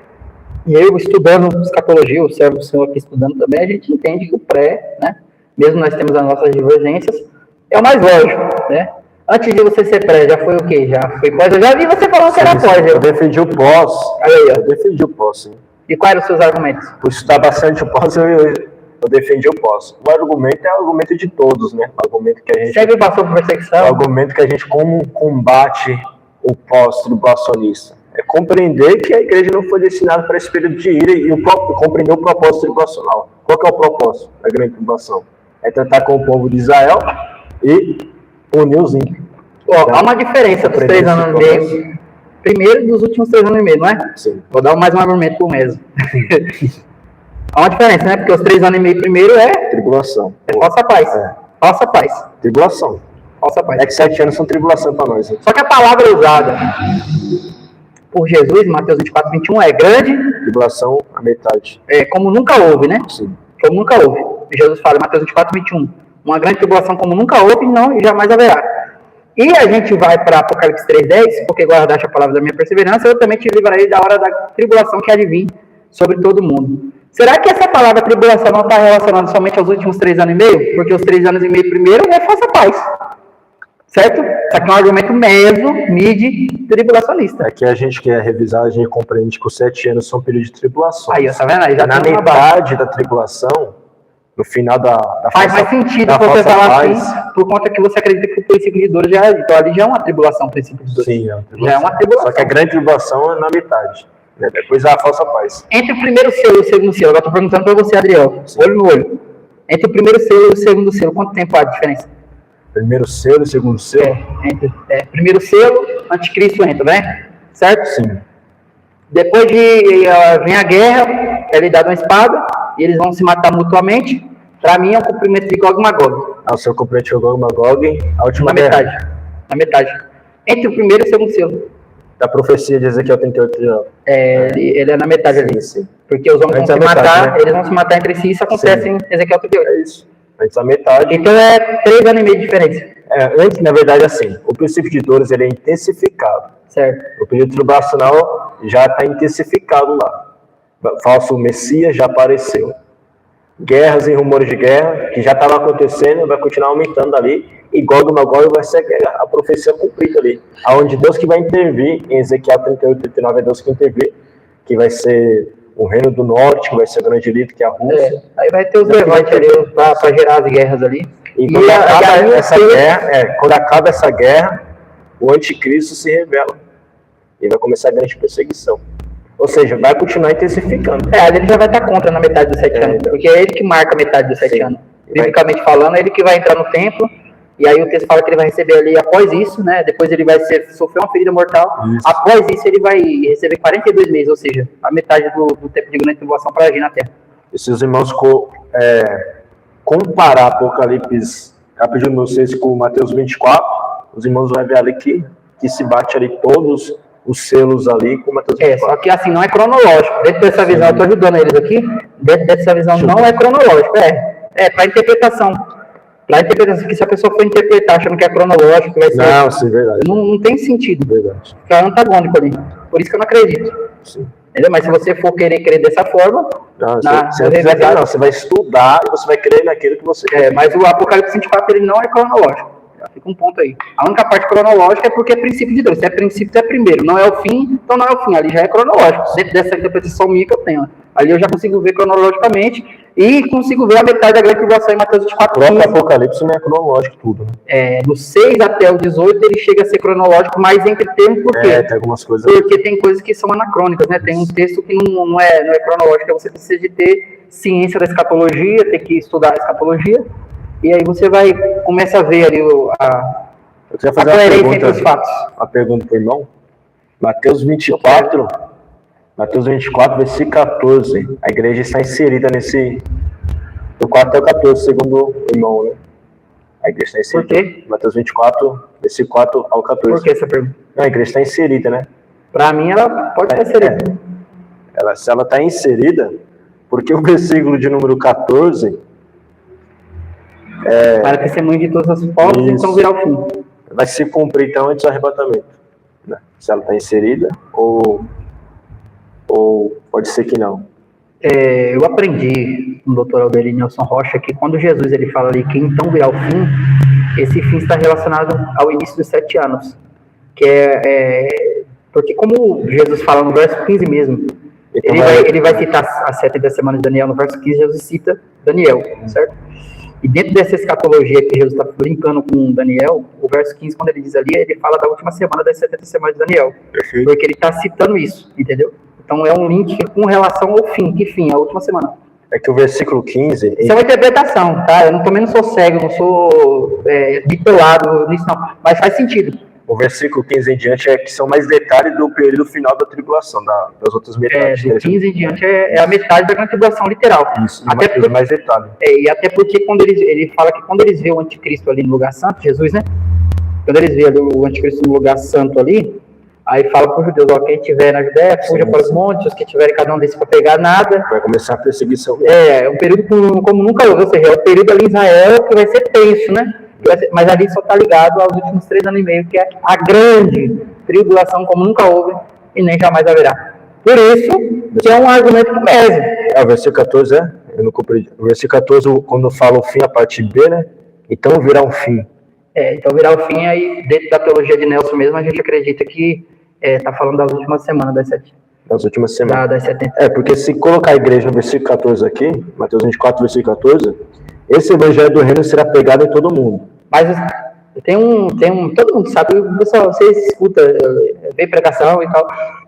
[SPEAKER 1] eu estudando escatologia, o servo do Senhor aqui estudando também, a gente entende que o pré, né, mesmo nós temos as nossas divergências, é o mais lógico, né? Antes de você ser pré, já foi o quê? Já foi pós? Eu já vi você falando que era pós.
[SPEAKER 2] Eu defendi o pós.
[SPEAKER 1] Aí,
[SPEAKER 2] eu defendi o pós, sim.
[SPEAKER 1] E quais eram os seus argumentos?
[SPEAKER 2] Por estudar bastante o pós, eu defendi o pós. O argumento é o argumento de todos, né? O argumento que a gente...
[SPEAKER 1] Sempre passou por perseguição.
[SPEAKER 2] O argumento que a gente como combate o pós-tribulacionista. É compreender que a igreja não foi destinada para esse período de ira e compreender o propósito tribulacional. Qual que é o propósito da grande tribulação? É tratar com o povo de Israel e punir os ímpios.
[SPEAKER 1] Há uma diferença dos 3 anos e meio. Primeiro dos últimos 3 anos e meio, não é?
[SPEAKER 2] Sim.
[SPEAKER 1] Vou dar mais um argumento por mesmo. Há uma diferença, né? Porque os 3 anos e meio primeiro é...
[SPEAKER 2] Tribulação.
[SPEAKER 1] É falsa paz. Falsa paz.
[SPEAKER 2] Tribulação.
[SPEAKER 1] Falsa paz.
[SPEAKER 2] É que 7 anos são tribulação para nós. Né?
[SPEAKER 1] Só que a palavra usada por Jesus, Mateus 24, 21, é grande...
[SPEAKER 2] Tribulação a metade.
[SPEAKER 1] É como nunca houve, né?
[SPEAKER 2] Sim.
[SPEAKER 1] Como nunca houve. Jesus fala em Mateus 24, 21. Uma grande tribulação como nunca houve, não, e jamais haverá. E a gente vai para Apocalipse 3:10, porque guardaste a palavra da minha perseverança, eu também te livrarei da hora da tribulação que há de vir sobre todo mundo. Será que essa palavra tribulação não está relacionada somente aos últimos 3 anos e meio? Porque os 3 anos e meio primeiro é falsa paz. Certo? Isso aqui é um argumento tribulacionista.
[SPEAKER 2] Aqui a gente quer revisar, a gente compreende que os 7 anos são um período de tribulação.
[SPEAKER 1] Aí, tá vendo? Aí já
[SPEAKER 2] na metade da tribulação, no final da
[SPEAKER 1] faz mais sentido você falar assim, por conta que você acredita que o princípio de dores já é. Então ali já é uma tribulação, o princípio de dores.
[SPEAKER 2] Sim,
[SPEAKER 1] já é uma tribulação.
[SPEAKER 2] Só que a grande tribulação é na metade. Né? Depois há a falsa paz.
[SPEAKER 1] Entre o primeiro selo e o segundo selo, agora estou perguntando para você, Adriel, olho no olho. Entre o primeiro selo e o segundo selo, quanto tempo há de diferença?
[SPEAKER 2] Primeiro selo e segundo selo?
[SPEAKER 1] Primeiro selo, anticristo entra, né? Certo?
[SPEAKER 2] Sim.
[SPEAKER 1] Depois vem a guerra, é lhe dada uma espada, e eles vão se matar mutuamente. Para mim é um cumprimento de Gog e Magog.
[SPEAKER 2] O seu cumprimento de Gog e Magog, a última
[SPEAKER 1] metade. Na metade. Entre o primeiro e o segundo selo.
[SPEAKER 2] Da profecia de Ezequiel 38.
[SPEAKER 1] Ele é na metade ali.
[SPEAKER 2] Sim.
[SPEAKER 1] Porque os homens vão se matar, né? Eles vão se matar entre si, isso acontece
[SPEAKER 2] sim.
[SPEAKER 1] Em Ezequiel 38.
[SPEAKER 2] É isso. Antes da metade.
[SPEAKER 1] Então é 3 anos e meio de diferença.
[SPEAKER 2] Antes, na verdade, assim, o princípio de dores ele é intensificado.
[SPEAKER 1] Certo.
[SPEAKER 2] O período tribulacional já está intensificado lá. O falso Messias já apareceu. Guerras e rumores de guerra, que já estava acontecendo, vai continuar aumentando ali. E Gog e Magog vai ser a profecia cumprida ali. Onde Deus que vai intervir, em Ezequiel 38, 39, é Deus que intervir, que vai ser o Reino do Norte, que vai ser o grande líder, que é a Rússia.
[SPEAKER 1] Aí vai ter os levantes ali para gerar as guerras ali.
[SPEAKER 2] E quando acaba essa guerra, o anticristo se revela. E vai começar a grande perseguição. Ou seja, vai continuar intensificando.
[SPEAKER 1] Ele já vai estar contra na metade dos 7 anos. Porque é ele que marca a metade dos 7 anos. Biblicamente falando, é ele que vai entrar no templo. E aí o texto fala que ele vai receber ali, após isso, né? Depois ele vai sofrer uma ferida mortal. Isso. Após isso, ele vai receber 42 meses, ou seja, a metade do tempo de grande tribulação para agir na Terra.
[SPEAKER 2] E se os irmãos comparar Apocalipse, capítulo 6 com Mateus 24, os irmãos vão ver ali que se bate ali todos os selos ali com Mateus 24.
[SPEAKER 1] Só que assim, não é cronológico. Dentro dessa visão, eu estou ajudando eles aqui, dentro dessa visão não é cronológico, para interpretação. Para interpretação, que se a pessoa for interpretar achando que é cronológico, vai ser...
[SPEAKER 2] Não, sim, verdade.
[SPEAKER 1] Não tem sentido.
[SPEAKER 2] Verdade.
[SPEAKER 1] Fica antagônico ali. Por isso que eu não acredito.
[SPEAKER 2] Sim.
[SPEAKER 1] Entendeu? Mas se você for querer crer dessa forma...
[SPEAKER 2] Você vai estudar e você vai crer naquilo que você quer.
[SPEAKER 1] Mas o Apocalipse 24 ele não é cronológico. Já fica um ponto aí. A única parte cronológica é porque é princípio de Deus. Se é princípio, é primeiro. Não é o fim, então não é o fim. Ali já é cronológico. Dentro dessa interpretação minha que eu tenho. Ali eu já consigo ver cronologicamente e consigo ver a metade da grande tribulação em Mateus 24.
[SPEAKER 2] O próprio Apocalipse não é cronológico tudo, né?
[SPEAKER 1] Do 6 até o 18 ele chega a ser cronológico, mas entre termos por quê?
[SPEAKER 2] Tem algumas coisas.
[SPEAKER 1] Porque tem coisas que são anacrônicas, né? Tem um texto que não é cronológico, você precisa de ter ciência da escatologia, ter que estudar a escatologia, e aí você vai começa a ver ali a coerência entre os fatos.
[SPEAKER 2] Uma pergunta para o irmão. Mateus 24, versículo 14. A igreja está inserida nesse... Do 4 até o 14, segundo o irmão, né? A igreja está inserida.
[SPEAKER 1] Por quê?
[SPEAKER 2] Mateus 24, versículo 4 ao 14.
[SPEAKER 1] Por que essa pergunta?
[SPEAKER 2] Não, a igreja está inserida, né?
[SPEAKER 1] Para mim, ela pode estar inserida.
[SPEAKER 2] Se ela está inserida, porque o versículo de número 14...
[SPEAKER 1] Para testemunho de todas as povos, então virá o fim.
[SPEAKER 2] Vai se cumprir, então, antes do arrebatamento. Né? Se ela está inserida, ou pode ser que não.
[SPEAKER 1] Eu aprendi com o Dr. Alberto Nelson Rocha que quando Jesus ele fala ali que então virá o fim, esse fim está relacionado ao início dos 7 anos. Porque como Jesus fala no verso 15 mesmo, então ele vai citar as 7 da semana de Daniel, no verso 15 Jesus cita Daniel, certo? E dentro dessa escatologia que Jesus está brincando com Daniel, o verso 15, quando ele diz ali, ele fala da última semana das 70 semanas de Daniel. Perfeito. Porque ele está citando isso, entendeu? Então é um link com relação ao fim. Que fim? A última semana.
[SPEAKER 2] É que o versículo 15...
[SPEAKER 1] Isso é uma interpretação, tá? Eu também não sou cego, não sou bitolado nisso, não. Mas faz sentido.
[SPEAKER 2] O versículo 15 em diante que são mais detalhes do período final da tribulação, das outras metades.
[SPEAKER 1] Do 15 em diante é a metade da grande tribulação, literal.
[SPEAKER 2] Isso, até mais detalhes.
[SPEAKER 1] E até porque quando ele fala que quando eles veem o anticristo ali no lugar santo, Jesus, né? Quando eles veem o anticristo no lugar santo ali, aí fala para os judeus, quem estiver na Judéia, fuja para os montes, os que estiverem cada um desses para pegar nada.
[SPEAKER 2] Vai começar a perseguição.
[SPEAKER 1] É um período como nunca houve, ou seja, é o período ali em Israel que vai ser tenso, né? Mas ali só está ligado aos últimos 3 anos e meio, que é a grande tribulação como nunca houve e nem jamais haverá. Por isso, que é um argumento do mesmo.
[SPEAKER 2] O versículo 14 eu não compreendi. O versículo 14, quando fala o fim, a parte B, né? Então virá um fim.
[SPEAKER 1] Então virá o fim, aí dentro da teologia de Nelson mesmo, a gente acredita que está falando das últimas semanas,
[SPEAKER 2] das últimas semanas.
[SPEAKER 1] Das 70.
[SPEAKER 2] Porque se colocar a igreja no versículo 14 aqui, Mateus 24, versículo 14, esse evangelho do reino será pregado em todo mundo.
[SPEAKER 1] Mas tem um todo mundo sabe, pessoal, você escuta, vê pregação e tal,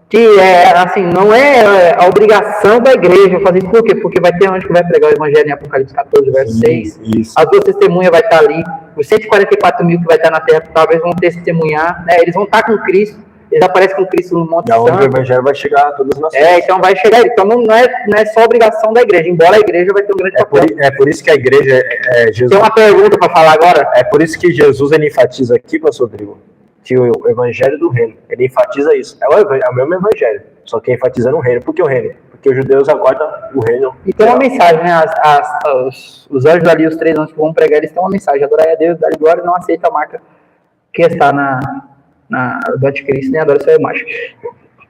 [SPEAKER 1] que assim, não é a obrigação da igreja fazer isso. Por quê? Porque vai ter onde que vai pregar o evangelho em Apocalipse 14, verso 6. Isso. As duas testemunhas vai estar ali, os 144 mil que vai estar na terra, talvez vão testemunhar, né? Eles vão estar com Cristo, eles aparecem com Cristo no Monte Santo.
[SPEAKER 2] Onde o evangelho vai chegar a todas as nações.
[SPEAKER 1] Então vai chegar. Então não é só obrigação da igreja, embora a igreja vai ter um grande papel.
[SPEAKER 2] É por isso que a igreja Jesus...
[SPEAKER 1] Tem uma pergunta para falar agora.
[SPEAKER 2] É por isso que Jesus ele enfatiza aqui, pastor Rodrigo, que o evangelho do reino, ele enfatiza isso. É o mesmo evangelho, só que enfatiza no reino. Por que o reino? Porque os judeus aguardam o reino.
[SPEAKER 1] E tem uma mensagem, né? Os anjos ali, os 3 anjos que vão pregar, eles têm uma mensagem: adorai a Deus, dar glória, não aceita a marca que está do anticristo, nem adora sua imagem.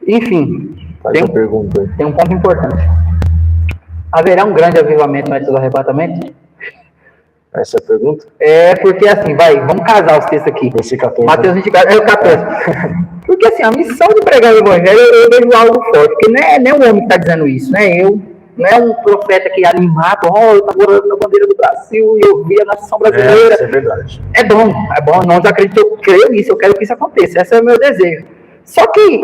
[SPEAKER 1] Enfim, tem um ponto importante. Haverá um grande avivamento antes do arrebatamento?
[SPEAKER 2] Essa é a pergunta?
[SPEAKER 1] Porque assim, vamos casar os textos aqui. Mateus 24, o 14. Porque assim, a missão de pregar o evangelho, eu vejo algo forte, porque não é o homem que está dizendo isso, né? Não é um profeta que é animado, eu estou morando na bandeira do Brasil e eu vi a nação brasileira.
[SPEAKER 2] Isso é verdade.
[SPEAKER 1] É bom, não acredito, eu creio nisso, eu quero que isso aconteça, esse é o meu desejo. Só que,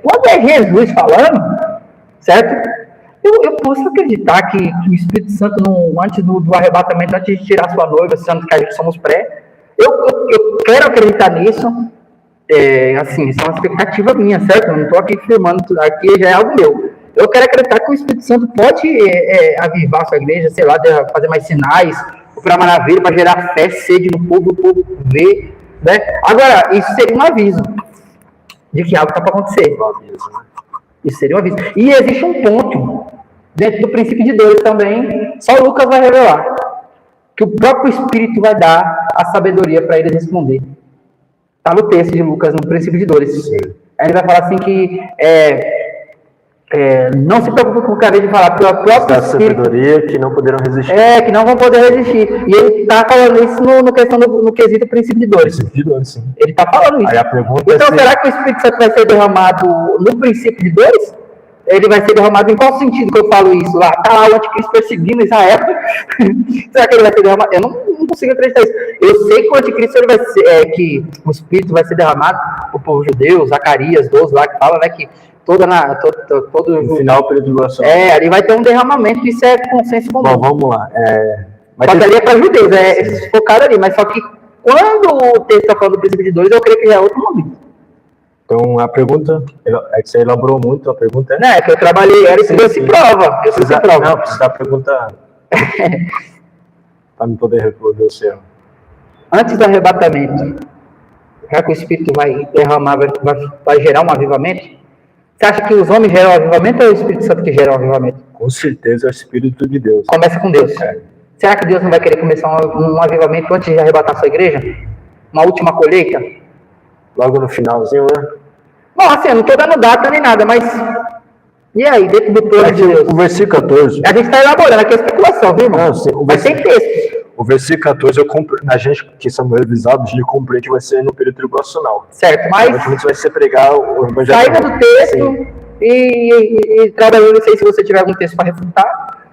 [SPEAKER 1] quando é Jesus falando, certo? Eu posso acreditar que o Espírito Santo, antes do arrebatamento, antes de tirar sua noiva, sendo que a gente somos eu quero acreditar nisso. Assim, isso é uma expectativa minha, certo? Eu não estou aqui firmando tudo aqui, já é algo meu. Eu quero acreditar que o Espírito Santo pode avivar a sua igreja, sei lá, fazer mais sinais, para maravilha, para gerar fé, sede no povo, o povo ver, né? Agora, isso seria um aviso. de que algo está para acontecer. Isso seria um aviso. E existe um ponto dentro do princípio de dores também, só Lucas vai revelar, que o próprio Espírito vai dar a sabedoria para eles responder. Está no texto de Lucas, no princípio de dores. Sim. Aí ele vai falar assim que não se preocupe com o que eu acabei de falar, porque o próprio Espírito... sabedoria que não poderão resistir. Que não vão poder resistir. E ele está falando isso no quesito princípio de dores. Princípio de dores, sim. Ele está falando isso. Aí a pergunta então, será que o Espírito Santo vai ser derramado no princípio de dores? Ele vai ser derramado em qual sentido que eu falo isso? Lá está lá o anticristo perseguindo Israel. Será que ele vai ser derramado? Eu não consigo acreditar nisso. Eu sei que o anticristo ele vai ser, que o Espírito vai ser derramado o povo judeu, Zacarias 12 lá que fala, né, que todo no final pela tribulação. Ali vai ter um derramamento, isso é consenso comum. Bom, vamos lá. Mas ali é para judeus, focado ali, mas só que quando o texto está falando do princípio de dores, eu creio que já é outro momento. Então, a pergunta, é que você elaborou muito a pergunta. Não, é que eu trabalhei, era isso que eu se prova. Não, precisa da pergunta para me poder responder o seu. Antes do arrebatamento, será que o Espírito vai derramar, vai gerar um avivamento? Você acha que os homens geram um avivamento ou é o Espírito Santo que gera um avivamento? Com certeza é o Espírito de Deus. Começa com Deus. Será que Deus não vai querer começar um avivamento antes de arrebatar a sua igreja? Uma última colheita? Logo no finalzinho, né? Bom, assim, eu não estou dando data nem nada, mas... E aí, dentro do plano de Deus? O versículo 14... A gente está elaborando aqui a especulação, viu, irmão? Não, sim, mas tem texto. O versículo 14, a gente que somos revisados, de compreende vai ser no período tribulacional. Certo, mas... A gente vai ser pregar o evangelho. Saída do texto e trabalhando, não sei se você tiver algum texto para refutar.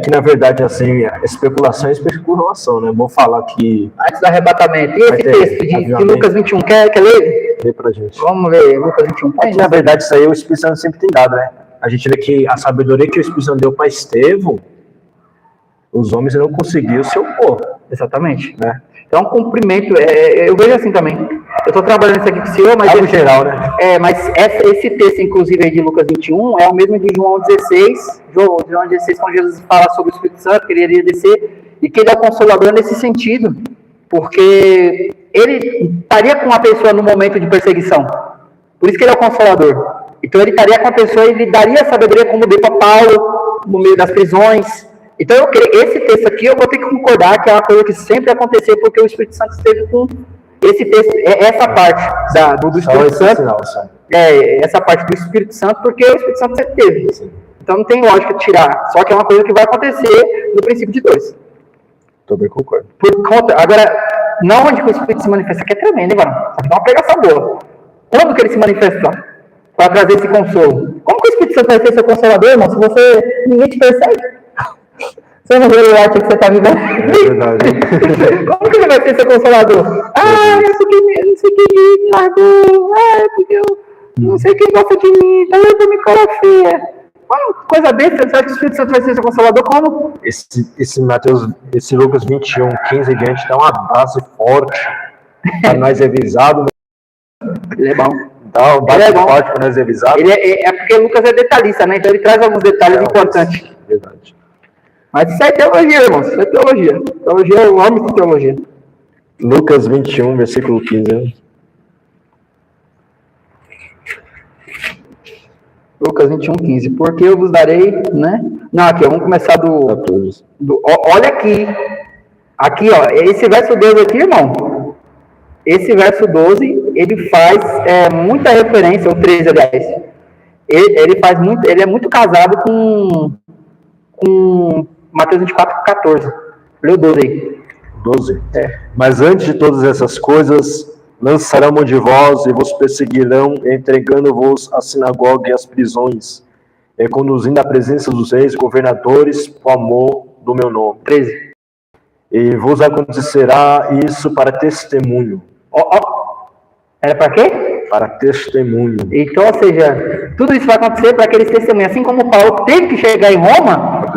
[SPEAKER 1] Que na verdade, assim, especulação é especulação, né? Vou falar que... Antes do arrebatamento. E esse texto de Lucas 21, quer ler? Lê pra gente. Vamos ler Lucas 21. Na verdade, isso aí o Espírito Santo sempre tem dado, né? A gente vê que a sabedoria que o Espírito Santo deu para Estevão, os homens não conseguiram se opor. Exatamente. Né? Então, cumprimento, eu vejo assim também. Eu estou trabalhando isso aqui com o senhor, mas... Algo geral, né? Mas esse texto, inclusive, aí de Lucas 21, é o mesmo de João 16. João 16, quando Jesus fala sobre o Espírito Santo, que ele iria descer, e que ele é o consolador nesse sentido, porque ele estaria com a pessoa no momento de perseguição. Por isso que ele é o consolador. Então, ele estaria com a pessoa e ele daria a sabedoria como deu para Paulo, no meio das prisões. Então, eu creio, esse texto aqui, eu vou ter que concordar que é uma coisa que sempre aconteceu, porque o Espírito Santo esteve com esse texto, essa parte do Espírito Santo, essa parte do Espírito Santo, porque o Espírito Santo sempre teve. Sim. Então, não tem lógica tirar, só que é uma coisa que vai acontecer no princípio de Deus. Também concordo. Por conta, agora, não onde que o Espírito se manifesta, que é tremendo, hein, mano? Aqui é uma pregação boa. Quando que ele se manifesta para trazer esse consolo? Como que o Espírito Santo vai ser seu consolador, irmão, se ninguém te percebe? Você não vê o arte que você está vivendo? É verdade. Como que ele vai ser seu consolador? Eu sei que me largou. Porque eu não sei quem gosta de mim. Tá levando me cola feia. Coisa besta, será que o Espírito Santo vai ser seu consolador? Como? Esse Lucas 21, 15 e diante dá uma base forte para nós revisarmos. Ele é bom. Dá uma base forte para nós revisarmos. É porque Lucas é detalhista, né? Então ele traz alguns detalhes importantes. Verdade. Mas isso é teologia, irmão. Isso é teologia. Teologia, eu amo teologia. Lucas 21, versículo 15. Lucas 21, 15. Porque eu vos darei, né? Não, aqui, ó, vamos começar olha aqui. Aqui, ó, esse verso 12 aqui, irmão. Esse verso 12, ele faz muita referência, ou 13, aliás. Ele é muito casado com Mateus 24, 14. Leu 12 aí. 12? Mas antes de todas essas coisas, lançarão mão de vós e vos perseguirão, entregando-vos à sinagoga e às prisões, conduzindo à presença dos reis e governadores por amor do meu nome. 13. E vos acontecerá isso para testemunho. Era para quê? Para testemunho. Então, ou seja, tudo isso vai acontecer para aqueles testemunhos. Assim como Paulo teve que chegar em Roma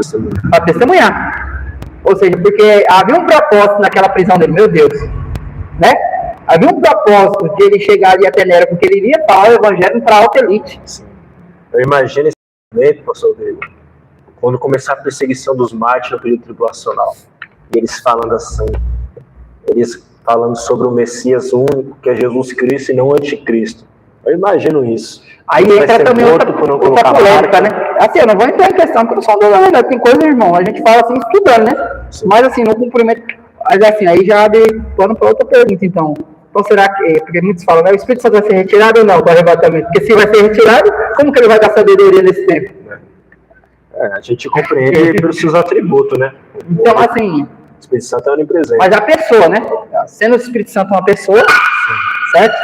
[SPEAKER 1] para testemunhar. Ou seja, porque havia um propósito naquela prisão dele, meu Deus. Né? Havia um propósito de ele chegar ali até Nero, porque ele iria falar o evangelho para a alta elite. Sim. Eu imagino esse momento, pastor dele, quando começar a perseguição dos mártires no período tribulacional. E eles falando assim, eles falando sobre o Messias único, que é Jesus Cristo e não o anticristo.
[SPEAKER 2] Eu imagino isso.
[SPEAKER 1] Aí
[SPEAKER 2] Vai
[SPEAKER 1] entra
[SPEAKER 2] ser
[SPEAKER 1] também
[SPEAKER 2] morto
[SPEAKER 1] outra,
[SPEAKER 2] por não
[SPEAKER 1] outra
[SPEAKER 2] colocar
[SPEAKER 1] polêmica,
[SPEAKER 2] marca.
[SPEAKER 1] né? Assim, eu não vou entrar em questão, porque eu não sou dono da verdade. Tem coisa, irmão, a gente fala assim, estudando, né?
[SPEAKER 2] Sim.
[SPEAKER 1] Mas assim, no cumprimento. Mas assim, aí já abre plano para outra pergunta, então. Então será que, porque muitos falam, né, o Espírito Santo vai ser retirado ou não do arrebatamento? Porque se vai ser retirado, como que ele vai dar sabedoria nesse tempo?
[SPEAKER 2] A gente compreende pelos seus atributos, né?
[SPEAKER 1] Então, assim.
[SPEAKER 2] O Espírito Santo é onipresente.
[SPEAKER 1] Mas a pessoa, né? Sendo o Espírito Santo uma pessoa, certo?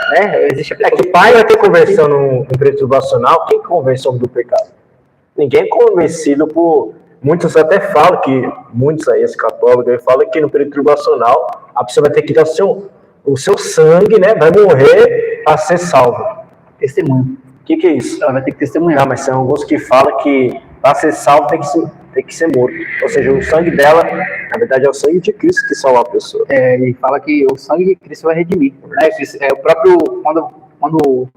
[SPEAKER 1] Existe a pessoa.
[SPEAKER 2] Que pai vai ter conversão no período tribulacional? Quem convence o homem do pecado? Ninguém é convencido por. Muitos até falam que, muitos aí, esse católico, falam que no período tribulacional a pessoa vai ter que dar o seu sangue, né? Vai morrer para ser salvo.
[SPEAKER 1] Testemunho.
[SPEAKER 2] O que é isso?
[SPEAKER 1] Ela vai ter que testemunhar.
[SPEAKER 2] Não, mas tem alguns que falam que para ser salvo tem que ser morto. Ou seja, o sangue dela, na verdade, é o sangue de Cristo que salva a pessoa.
[SPEAKER 1] E fala que o sangue de Cristo vai redimir. Né? É o próprio, quando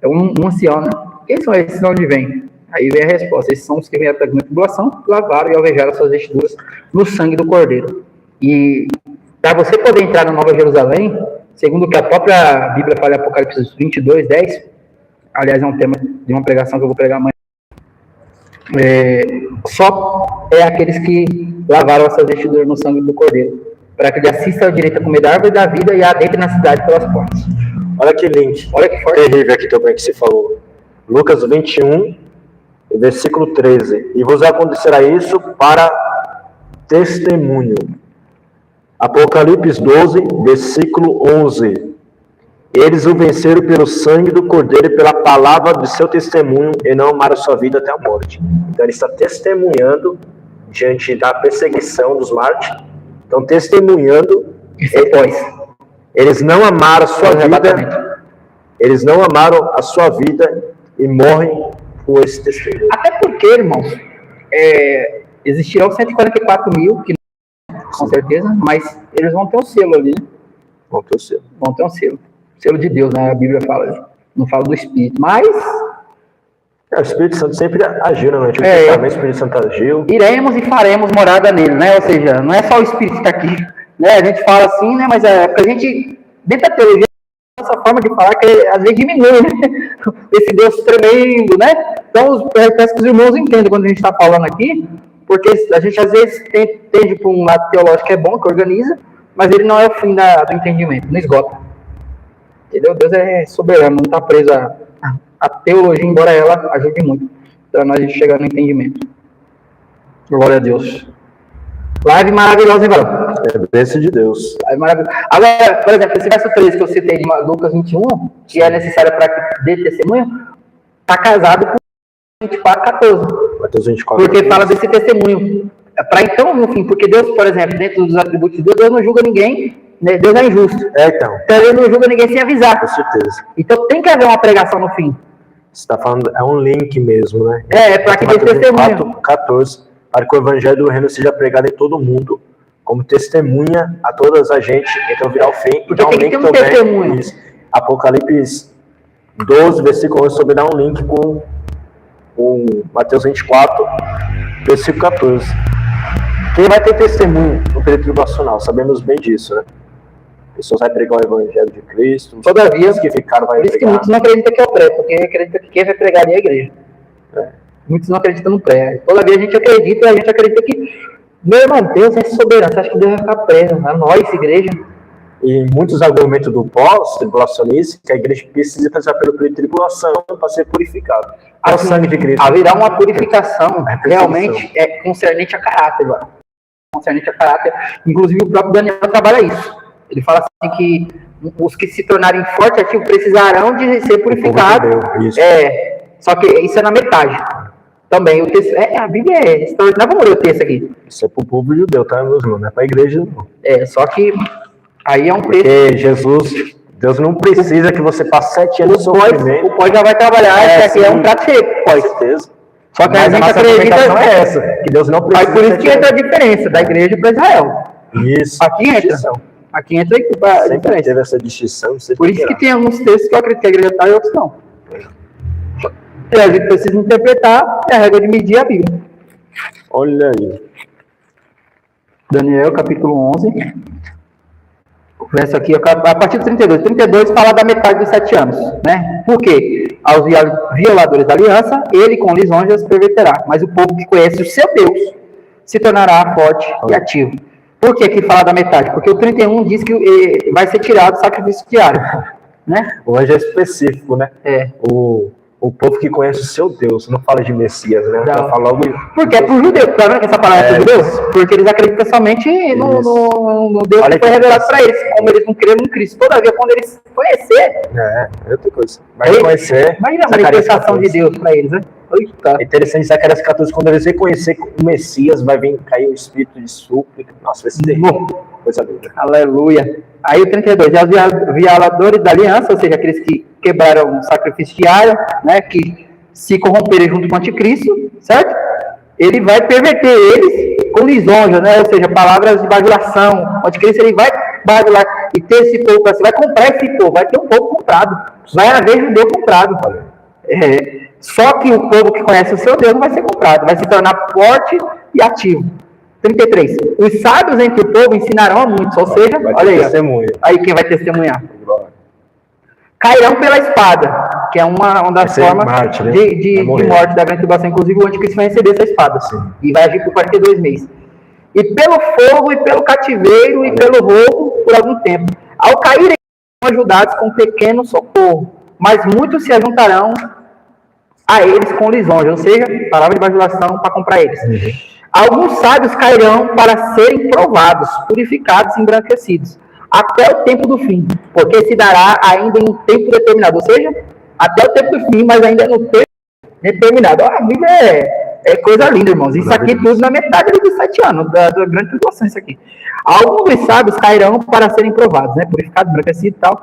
[SPEAKER 1] é um ancião, né? Quem são esses de onde vem? Aí vem a resposta. Esses são os que vêm da tribulação, lavaram e alvejaram suas vestiduras no sangue do Cordeiro. E para você poder entrar na Nova Jerusalém, segundo o que a própria Bíblia fala em Apocalipse 22, 10, aliás, é um tema de uma pregação que eu vou pregar amanhã, só aqueles que lavaram as suas vestiduras no sangue do Cordeiro, para que ele assista à direita comer da árvore da vida e adentre na cidade pelas portas.
[SPEAKER 2] Olha que link.
[SPEAKER 1] Olha que forte.
[SPEAKER 2] Terrível aqui também que se falou. Lucas 21, versículo 13. E vos acontecerá isso para testemunho. Apocalipse 12, versículo 11. Eles o venceram pelo sangue do Cordeiro e pela palavra do seu testemunho e não amaram sua vida até a morte. Então ele está testemunhando diante da perseguição dos mártires. Então testemunhando. Eles não amaram a sua vida. Eles não amaram a sua vida e morrem por esse testemunho.
[SPEAKER 1] Até porque, irmãos, existirão 144 mil, que com certeza, mas eles vão ter um selo ali, né?
[SPEAKER 2] Vão ter o selo.
[SPEAKER 1] Vão ter um selo. Selo de Deus, né? A Bíblia fala ali. Não fala do Espírito, mas...
[SPEAKER 2] O Espírito Santo sempre agiu, né? O Antigo Testamento, o Espírito Santo agiu.
[SPEAKER 1] Iremos e faremos morada nele, né? Ou seja, não é só o Espírito que está aqui, né? A gente fala assim, né? Mas porque a gente, dentro da teologia, essa forma de falar que às vezes diminui, né? Esse Deus tremendo, né? Então, parece que os irmãos entendem quando a gente está falando aqui, porque a gente às vezes tende para um lado teológico que é bom, que organiza, mas ele não é o fim do entendimento, não esgota. Entendeu? Deus é soberano, não está preso a teologia, embora ela ajude muito para nós chegar no entendimento. Glória a Deus. Live maravilhosa, hein, Varão?
[SPEAKER 2] É bênção de Deus.
[SPEAKER 1] Live maravilhosa. Agora, por exemplo, esse verso 13 que eu citei de Lucas 21, que é necessário para que dê testemunho, está casado com 24:14.
[SPEAKER 2] Mateus 24.
[SPEAKER 1] Porque fala desse testemunho. Para então, no fim, porque Deus, por exemplo, dentro dos atributos de Deus, Deus não julga ninguém, né? Deus é injusto.
[SPEAKER 2] Então.
[SPEAKER 1] Então ele não julga ninguém sem avisar.
[SPEAKER 2] Com certeza.
[SPEAKER 1] Então tem que haver uma pregação no fim.
[SPEAKER 2] Você está falando, é um link mesmo, né?
[SPEAKER 1] Para que dê testemunho.
[SPEAKER 2] 14, para que o evangelho do reino seja pregado em todo mundo, como testemunha a todas as gente, então virá o fim.
[SPEAKER 1] Porque tem que ter um testemunho.
[SPEAKER 2] Isso. Apocalipse 12, versículo 11, sobre dar um link com Mateus 24, versículo 14. Quem vai ter testemunho no período tribulacional? Sabemos bem disso, né? Pessoas vão pregar o evangelho de Cristo.
[SPEAKER 1] Todavia,
[SPEAKER 2] os que ficaram vai
[SPEAKER 1] por isso
[SPEAKER 2] pregar.
[SPEAKER 1] que muitos não acreditam que é o pré, porque acredita que quem vai pregar é a igreja. Muitos não acreditam no pré. Todavia a gente acredita, e a gente acredita que, meu irmão, Deus é soberano. Você acha que Deus vai ficar preso a nós, igreja?
[SPEAKER 2] E muitos argumentos do pós-tribulacionista que a igreja precisa passar pelo período de tribulação para ser purificada. É o sangue de Cristo.
[SPEAKER 1] Haverá uma purificação realmente concernente a caráter, mano. Concernente a caráter. Inclusive o próprio Daniel trabalha isso. Ele fala assim que os que se tornarem fortes e ativos precisarão de ser purificados. Só que isso é na metade. Também o texto, a Bíblia é extraordinária. Vamos ler o texto aqui.
[SPEAKER 2] Isso é para o povo judeu, tá, meus irmãos? Não é para a igreja, não.
[SPEAKER 1] Só que aí é um texto.
[SPEAKER 2] Porque Jesus, Deus não precisa que você passe 7 anos de sofrimento.
[SPEAKER 1] O pós já vai trabalhar, esse aqui é um prato cheio.
[SPEAKER 2] Com certeza.
[SPEAKER 1] Só que a gente acredita
[SPEAKER 2] é essa, que Deus não precisa.
[SPEAKER 1] Mas por isso que entra a diferença da igreja para Israel.
[SPEAKER 2] Isso.
[SPEAKER 1] Aqui entra. Aqui entra a
[SPEAKER 2] sempre
[SPEAKER 1] diferença.
[SPEAKER 2] teve essa distinção.
[SPEAKER 1] Por isso que tem alguns textos que eu acredito que a igreja está e outros não. E a gente precisa interpretar a regra de medir a Bíblia.
[SPEAKER 2] Olha aí.
[SPEAKER 1] Daniel, capítulo 11. verso aqui, a partir do 32. 32 fala da metade dos 7 anos, né? Por quê? Aos violadores da aliança, ele com lisonjas perverterá, mas o povo que conhece o seu Deus se tornará forte e ativo. Por que aqui fala da metade? Porque o 31 diz que vai ser tirado o sacrifício diário, né?
[SPEAKER 2] O anjo é específico, né? O povo que conhece o seu Deus, não fala de Messias, né? Não. Fala logo...
[SPEAKER 1] Porque é pro judeu, tá vendo que essa palavra é pro judeu? Porque eles acreditam somente no Deus que foi revelado para eles, como eles não creram no Cristo. Todavia, quando eles conhecer...
[SPEAKER 2] É outra coisa. Vai conhecer...
[SPEAKER 1] Imagina a manifestação de Deus para eles, né?
[SPEAKER 2] É interessante Zacarias 14, quando eles reconhecer o Messias, vai vir cair o espírito de súplica. Nossa, vai ser coisa linda.
[SPEAKER 1] Aleluia. Aí o 32, é os violadores da aliança, ou seja, aqueles que quebraram o sacrifício diário, né, que se corromperem junto com o anticristo, certo? Ele vai perverter eles com lisonja, né, ou seja, palavras de bajulação. O anticristo ele vai bajular e ter esse povo, você vai comprar esse povo, vai ter um povo comprado, vai haver judeu comprado. Só que o povo que conhece o seu Deus não vai ser comprado, vai se tornar forte e ativo. 33. Os sábios entre o povo ensinarão a muitos, ou seja, olha aí, aí quem vai testemunhar. Cairão pela espada, que é uma das formas de morte da grande tribulação. Inclusive o anticristo vai receber essa espada, e vai agir por 42 meses. E pelo fogo, e pelo cativeiro, e pelo roubo, por algum tempo. Ao caírem, serão ajudados com pequeno socorro, mas muitos se ajuntarão a eles com lisonja, ou seja, palavra de bajulação para comprar eles. Alguns sábios cairão para serem provados, purificados e embranquecidos, até o tempo do fim, porque se dará ainda em tempo determinado, ou seja, até o tempo do fim, mas ainda no tempo determinado. A Bíblia é coisa linda, irmãos. Isso aqui tudo na metade dos 7 anos, da grande tribulação, isso aqui. Alguns dos sábios cairão para serem provados, né, purificados, embranquecidos e tal.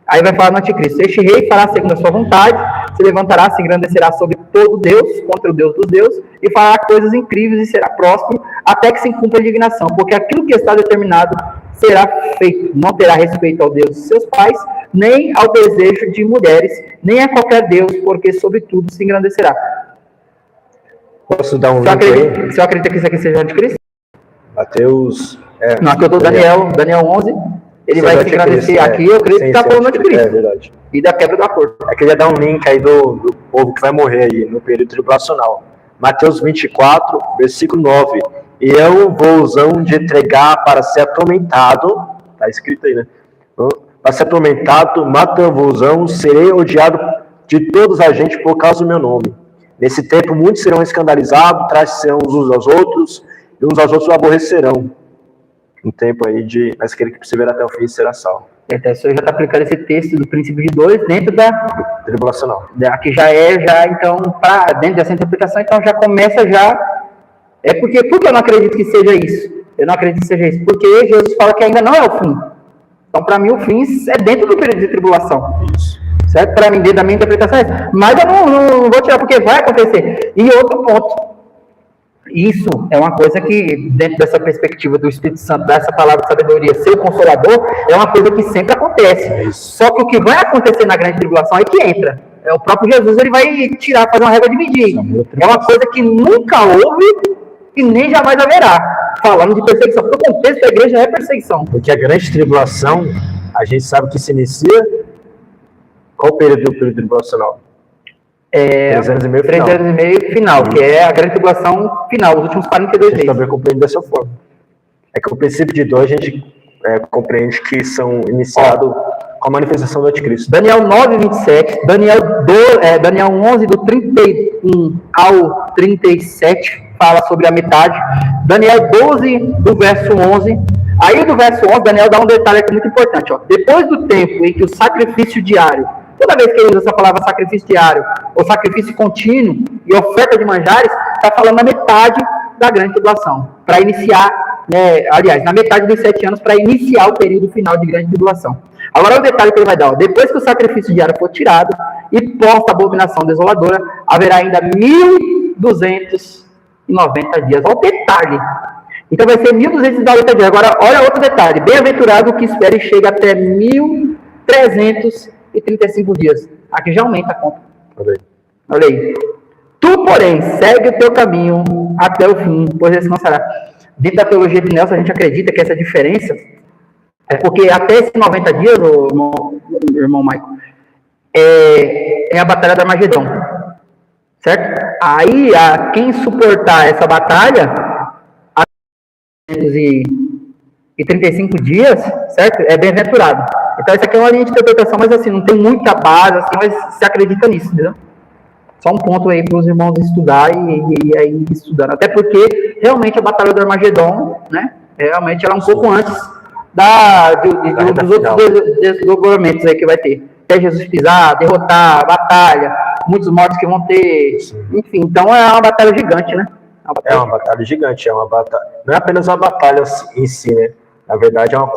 [SPEAKER 1] Aí vai falar no anticristo: este rei fará segundo a sua vontade, se levantará, se engrandecerá sobre todo Deus, contra o Deus dos deuses, e fará coisas incríveis e será próspero, até que se cumpra a indignação, porque aquilo que está determinado será feito. Não terá respeito ao Deus de seus pais, nem ao desejo de mulheres, nem a qualquer Deus, porque sobre tudo se engrandecerá.
[SPEAKER 2] Posso dar um link aí?
[SPEAKER 1] Você acredita que isso aqui seja o anticristo?
[SPEAKER 2] Mateus...
[SPEAKER 1] Não, aqui eu estou Daniel 11... Ele vai se engrandecer aqui, eu creio que está falando de Cristo.
[SPEAKER 2] É verdade.
[SPEAKER 1] E da quebra do acordo.
[SPEAKER 2] Eu queria dar um link aí do povo que vai morrer aí no período tribulacional. Mateus 24, versículo 9. E eu vos hão de entregar para ser atormentado, está escrito aí, né? Para ser atormentado, matam-vos-ão, serei odiado de todos a gente por causa do meu nome. Nesse tempo muitos serão escandalizados, trairão uns aos outros, e uns aos outros o aborrecerão. Um tempo aí mas aquele que perseverar até o fim será salvo.
[SPEAKER 1] Então, o senhor já está aplicando esse texto do princípio de 2 dentro da
[SPEAKER 2] tribulacional.
[SPEAKER 1] Aqui então, dentro dessa interpretação, então já começa por que eu não acredito que seja isso? Eu não acredito que seja isso, porque Jesus fala que ainda não é o fim. Então, para mim, o fim é dentro do período de tribulação.
[SPEAKER 2] Isso.
[SPEAKER 1] Certo? Para mim, dentro da minha interpretação é isso. Mas eu não vou tirar, porque vai acontecer. E outro ponto. Isso é uma coisa que, dentro dessa perspectiva do Espírito Santo, dessa palavra de sabedoria, ser o consolador, é uma coisa que sempre acontece. Só que o que vai acontecer na grande tribulação é que entra. O próprio Jesus ele vai fazer uma régua de medir. É uma coisa que nunca houve e nem jamais haverá. Falando de perseguição, porque o contexto da igreja é perseguição.
[SPEAKER 2] Porque a grande tribulação, a gente sabe que se inicia. Qual o período tribulacional? 3 anos e meio final.
[SPEAKER 1] 3 anos e meio final, que é a grande tribulação final, os últimos 42 meses.
[SPEAKER 2] Também compreende dessa forma. É que o princípio de 2 a gente compreende que são iniciados com a manifestação do anticristo.
[SPEAKER 1] Daniel 9, 27, Daniel 11, do 31 ao 37, fala sobre a metade. Daniel 12, do verso 11. Aí do verso 11, Daniel dá um detalhe aqui muito importante. Depois do tempo em que o sacrifício diário, toda vez que ele usa essa palavra sacrifício diário, ou sacrifício contínuo e oferta de manjares, está falando na metade da grande tribulação, para iniciar, na metade dos 7 anos, para iniciar o período final de grande tribulação. Agora o detalhe que ele vai dar, depois que o sacrifício diário for tirado e posta a abominação desoladora, haverá ainda 1290 dias. Olha o detalhe. Então vai ser 1290 dias. Agora olha outro detalhe, bem-aventurado o que espera e chega até 1335 dias. Aqui já aumenta a conta. Olha aí. Tu, porém, segue o teu caminho até o fim, pois descansará. Dentro da teologia de Nelson, a gente acredita que essa diferença É porque até esses 90 dias, o irmão Michael, é a batalha do Armagedon, certo? Aí, quem suportar essa batalha, a 235 dias, certo? É bem-aventurado. Então, isso aqui é uma linha de interpretação, mas assim, não tem muita base, assim, mas se acredita nisso, entendeu? Só um ponto aí para os irmãos estudar e aí estudando. Até porque, realmente, a batalha do Armagedon, né? Realmente, ela é um pouco antes dos outros desdobramentos aí que vai ter. Até Jesus pisar, derrotar, batalha, muitos mortos que vão ter. Sim. Enfim, então é uma batalha gigante, né?
[SPEAKER 2] É uma batalha gigante, não é apenas uma batalha em si, né? Na verdade, é uma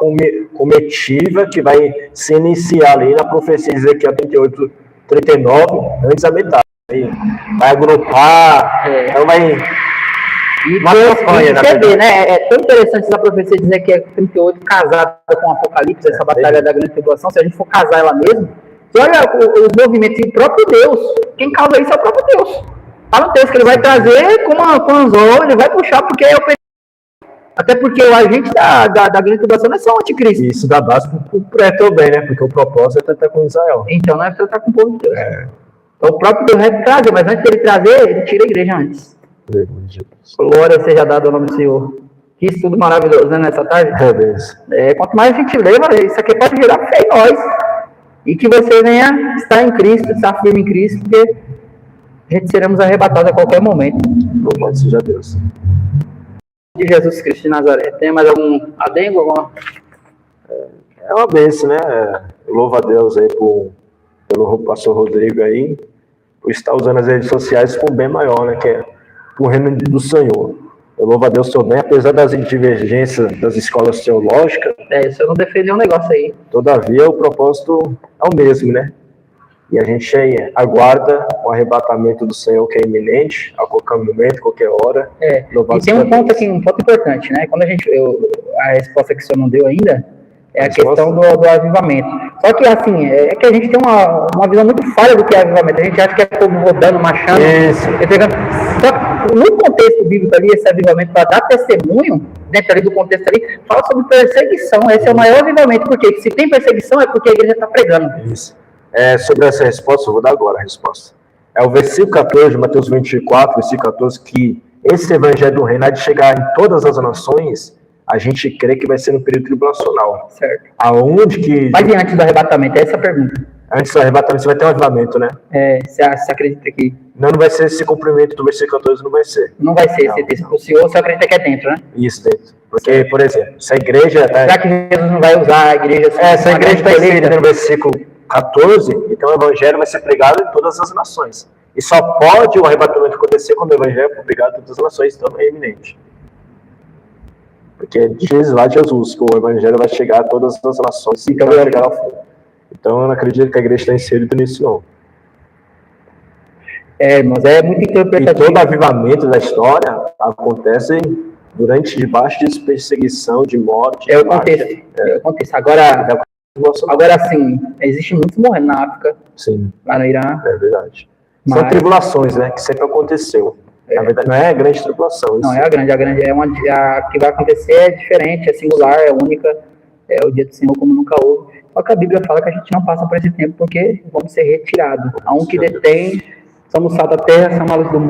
[SPEAKER 2] comitiva que vai se iniciar ali na profecia de Ezequiel 38, 39, antes da metade. Vai agrupar, vai...
[SPEAKER 1] E você vê, né? É tão interessante essa profecia dizer que é 38 casada com o Apocalipse, essa batalha da grande tribulação. Se a gente for casar ela mesmo, você olha os movimentos do próprio Deus. Quem causa isso é o próprio Deus. Fala o texto que ele vai trazer com anzol, ele vai puxar, porque é o até porque o agente da grande tribulação não é só o anticristo.
[SPEAKER 2] Isso dá base para também, né? Porque o propósito é tratar com Israel.
[SPEAKER 1] Então não é tratar com o povo de Deus. Então, o próprio Deus vai trazer, mas antes dele trazer, ele tira a igreja antes. Glória seja dada ao nome do Senhor. Que estudo maravilhoso, né, nessa tarde? Quanto mais a gente leva, isso aqui pode gerar fé em nós. E que você venha estar em Cristo, estar firme em Cristo, porque a gente seremos arrebatados a qualquer momento.
[SPEAKER 2] Louvado seja Deus.
[SPEAKER 1] De Jesus Cristo de Nazaré. Tem mais algum adendo?
[SPEAKER 2] É uma bênção, né? Louvo a Deus aí pelo pastor Rodrigo aí, por estar usando as redes sociais para um bem maior, né? Que é o reino do Senhor. Eu louvo a Deus também, apesar das divergências das escolas teológicas.
[SPEAKER 1] Isso eu não defendi um negócio aí.
[SPEAKER 2] Todavia, o propósito é o mesmo, né? E a gente aguarda o arrebatamento do Senhor, que é iminente, a qualquer momento, qualquer hora.
[SPEAKER 1] E tem um ponto aqui, um ponto importante, né? Quando a resposta que o senhor não deu ainda é a questão do avivamento. Só que, assim, é que a gente tem uma visão muito falha do que é avivamento. A gente acha que é povo rodando, marchando, pegando. Só que no contexto bíblico ali, esse avivamento para dar testemunho, dentro ali do contexto ali, fala sobre perseguição. Esse é o maior avivamento, porque se tem perseguição é porque a igreja está pregando.
[SPEAKER 2] Isso. Sobre essa resposta, eu vou dar agora a resposta. É o versículo 14 de Mateus 24, versículo 14, que esse evangelho do reino há de chegar em todas as nações. A gente crê que vai ser no período tribulacional.
[SPEAKER 1] Certo.
[SPEAKER 2] Aonde que...
[SPEAKER 1] Mas antes do arrebatamento, essa é a pergunta.
[SPEAKER 2] Antes do arrebatamento, você vai ter um avivamento, né?
[SPEAKER 1] Você acredita que...
[SPEAKER 2] Não vai ser esse cumprimento do versículo 14, não vai ser.
[SPEAKER 1] Não vai ser esse texto. O senhor só acredita que é dentro, né?
[SPEAKER 2] Isso, dentro. Porque, por exemplo, se a igreja...
[SPEAKER 1] Será que Jesus não vai usar a igreja...
[SPEAKER 2] se a igreja está inserida no versículo 14, então o evangelho vai ser pregado em todas as nações. E só pode o arrebatamento acontecer quando o evangelho for pregado em todas as nações, então é iminente. Porque diz lá Jesus que o evangelho vai chegar a todas as nações e vai chegar ao fim. Então eu não acredito que a igreja está inserida nisso, não.
[SPEAKER 1] Mas é muito interpretativo.
[SPEAKER 2] E todo avivamento da história acontece debaixo de perseguição, de morte.
[SPEAKER 1] É o contexto. Agora sim, existe muitos morrendo na África.
[SPEAKER 2] Sim.
[SPEAKER 1] Lá no Irã.
[SPEAKER 2] É verdade. São tribulações, né? Que sempre aconteceu. Na verdade, não é a grande tribulação.
[SPEAKER 1] Não, é a grande. A que vai acontecer é diferente, é singular, é única. É o dia do Senhor como nunca houve. Só que a Bíblia fala que a gente não passa por esse tempo porque vamos ser retirados. A um que detém, somos sal da terra, somos a luz do mundo.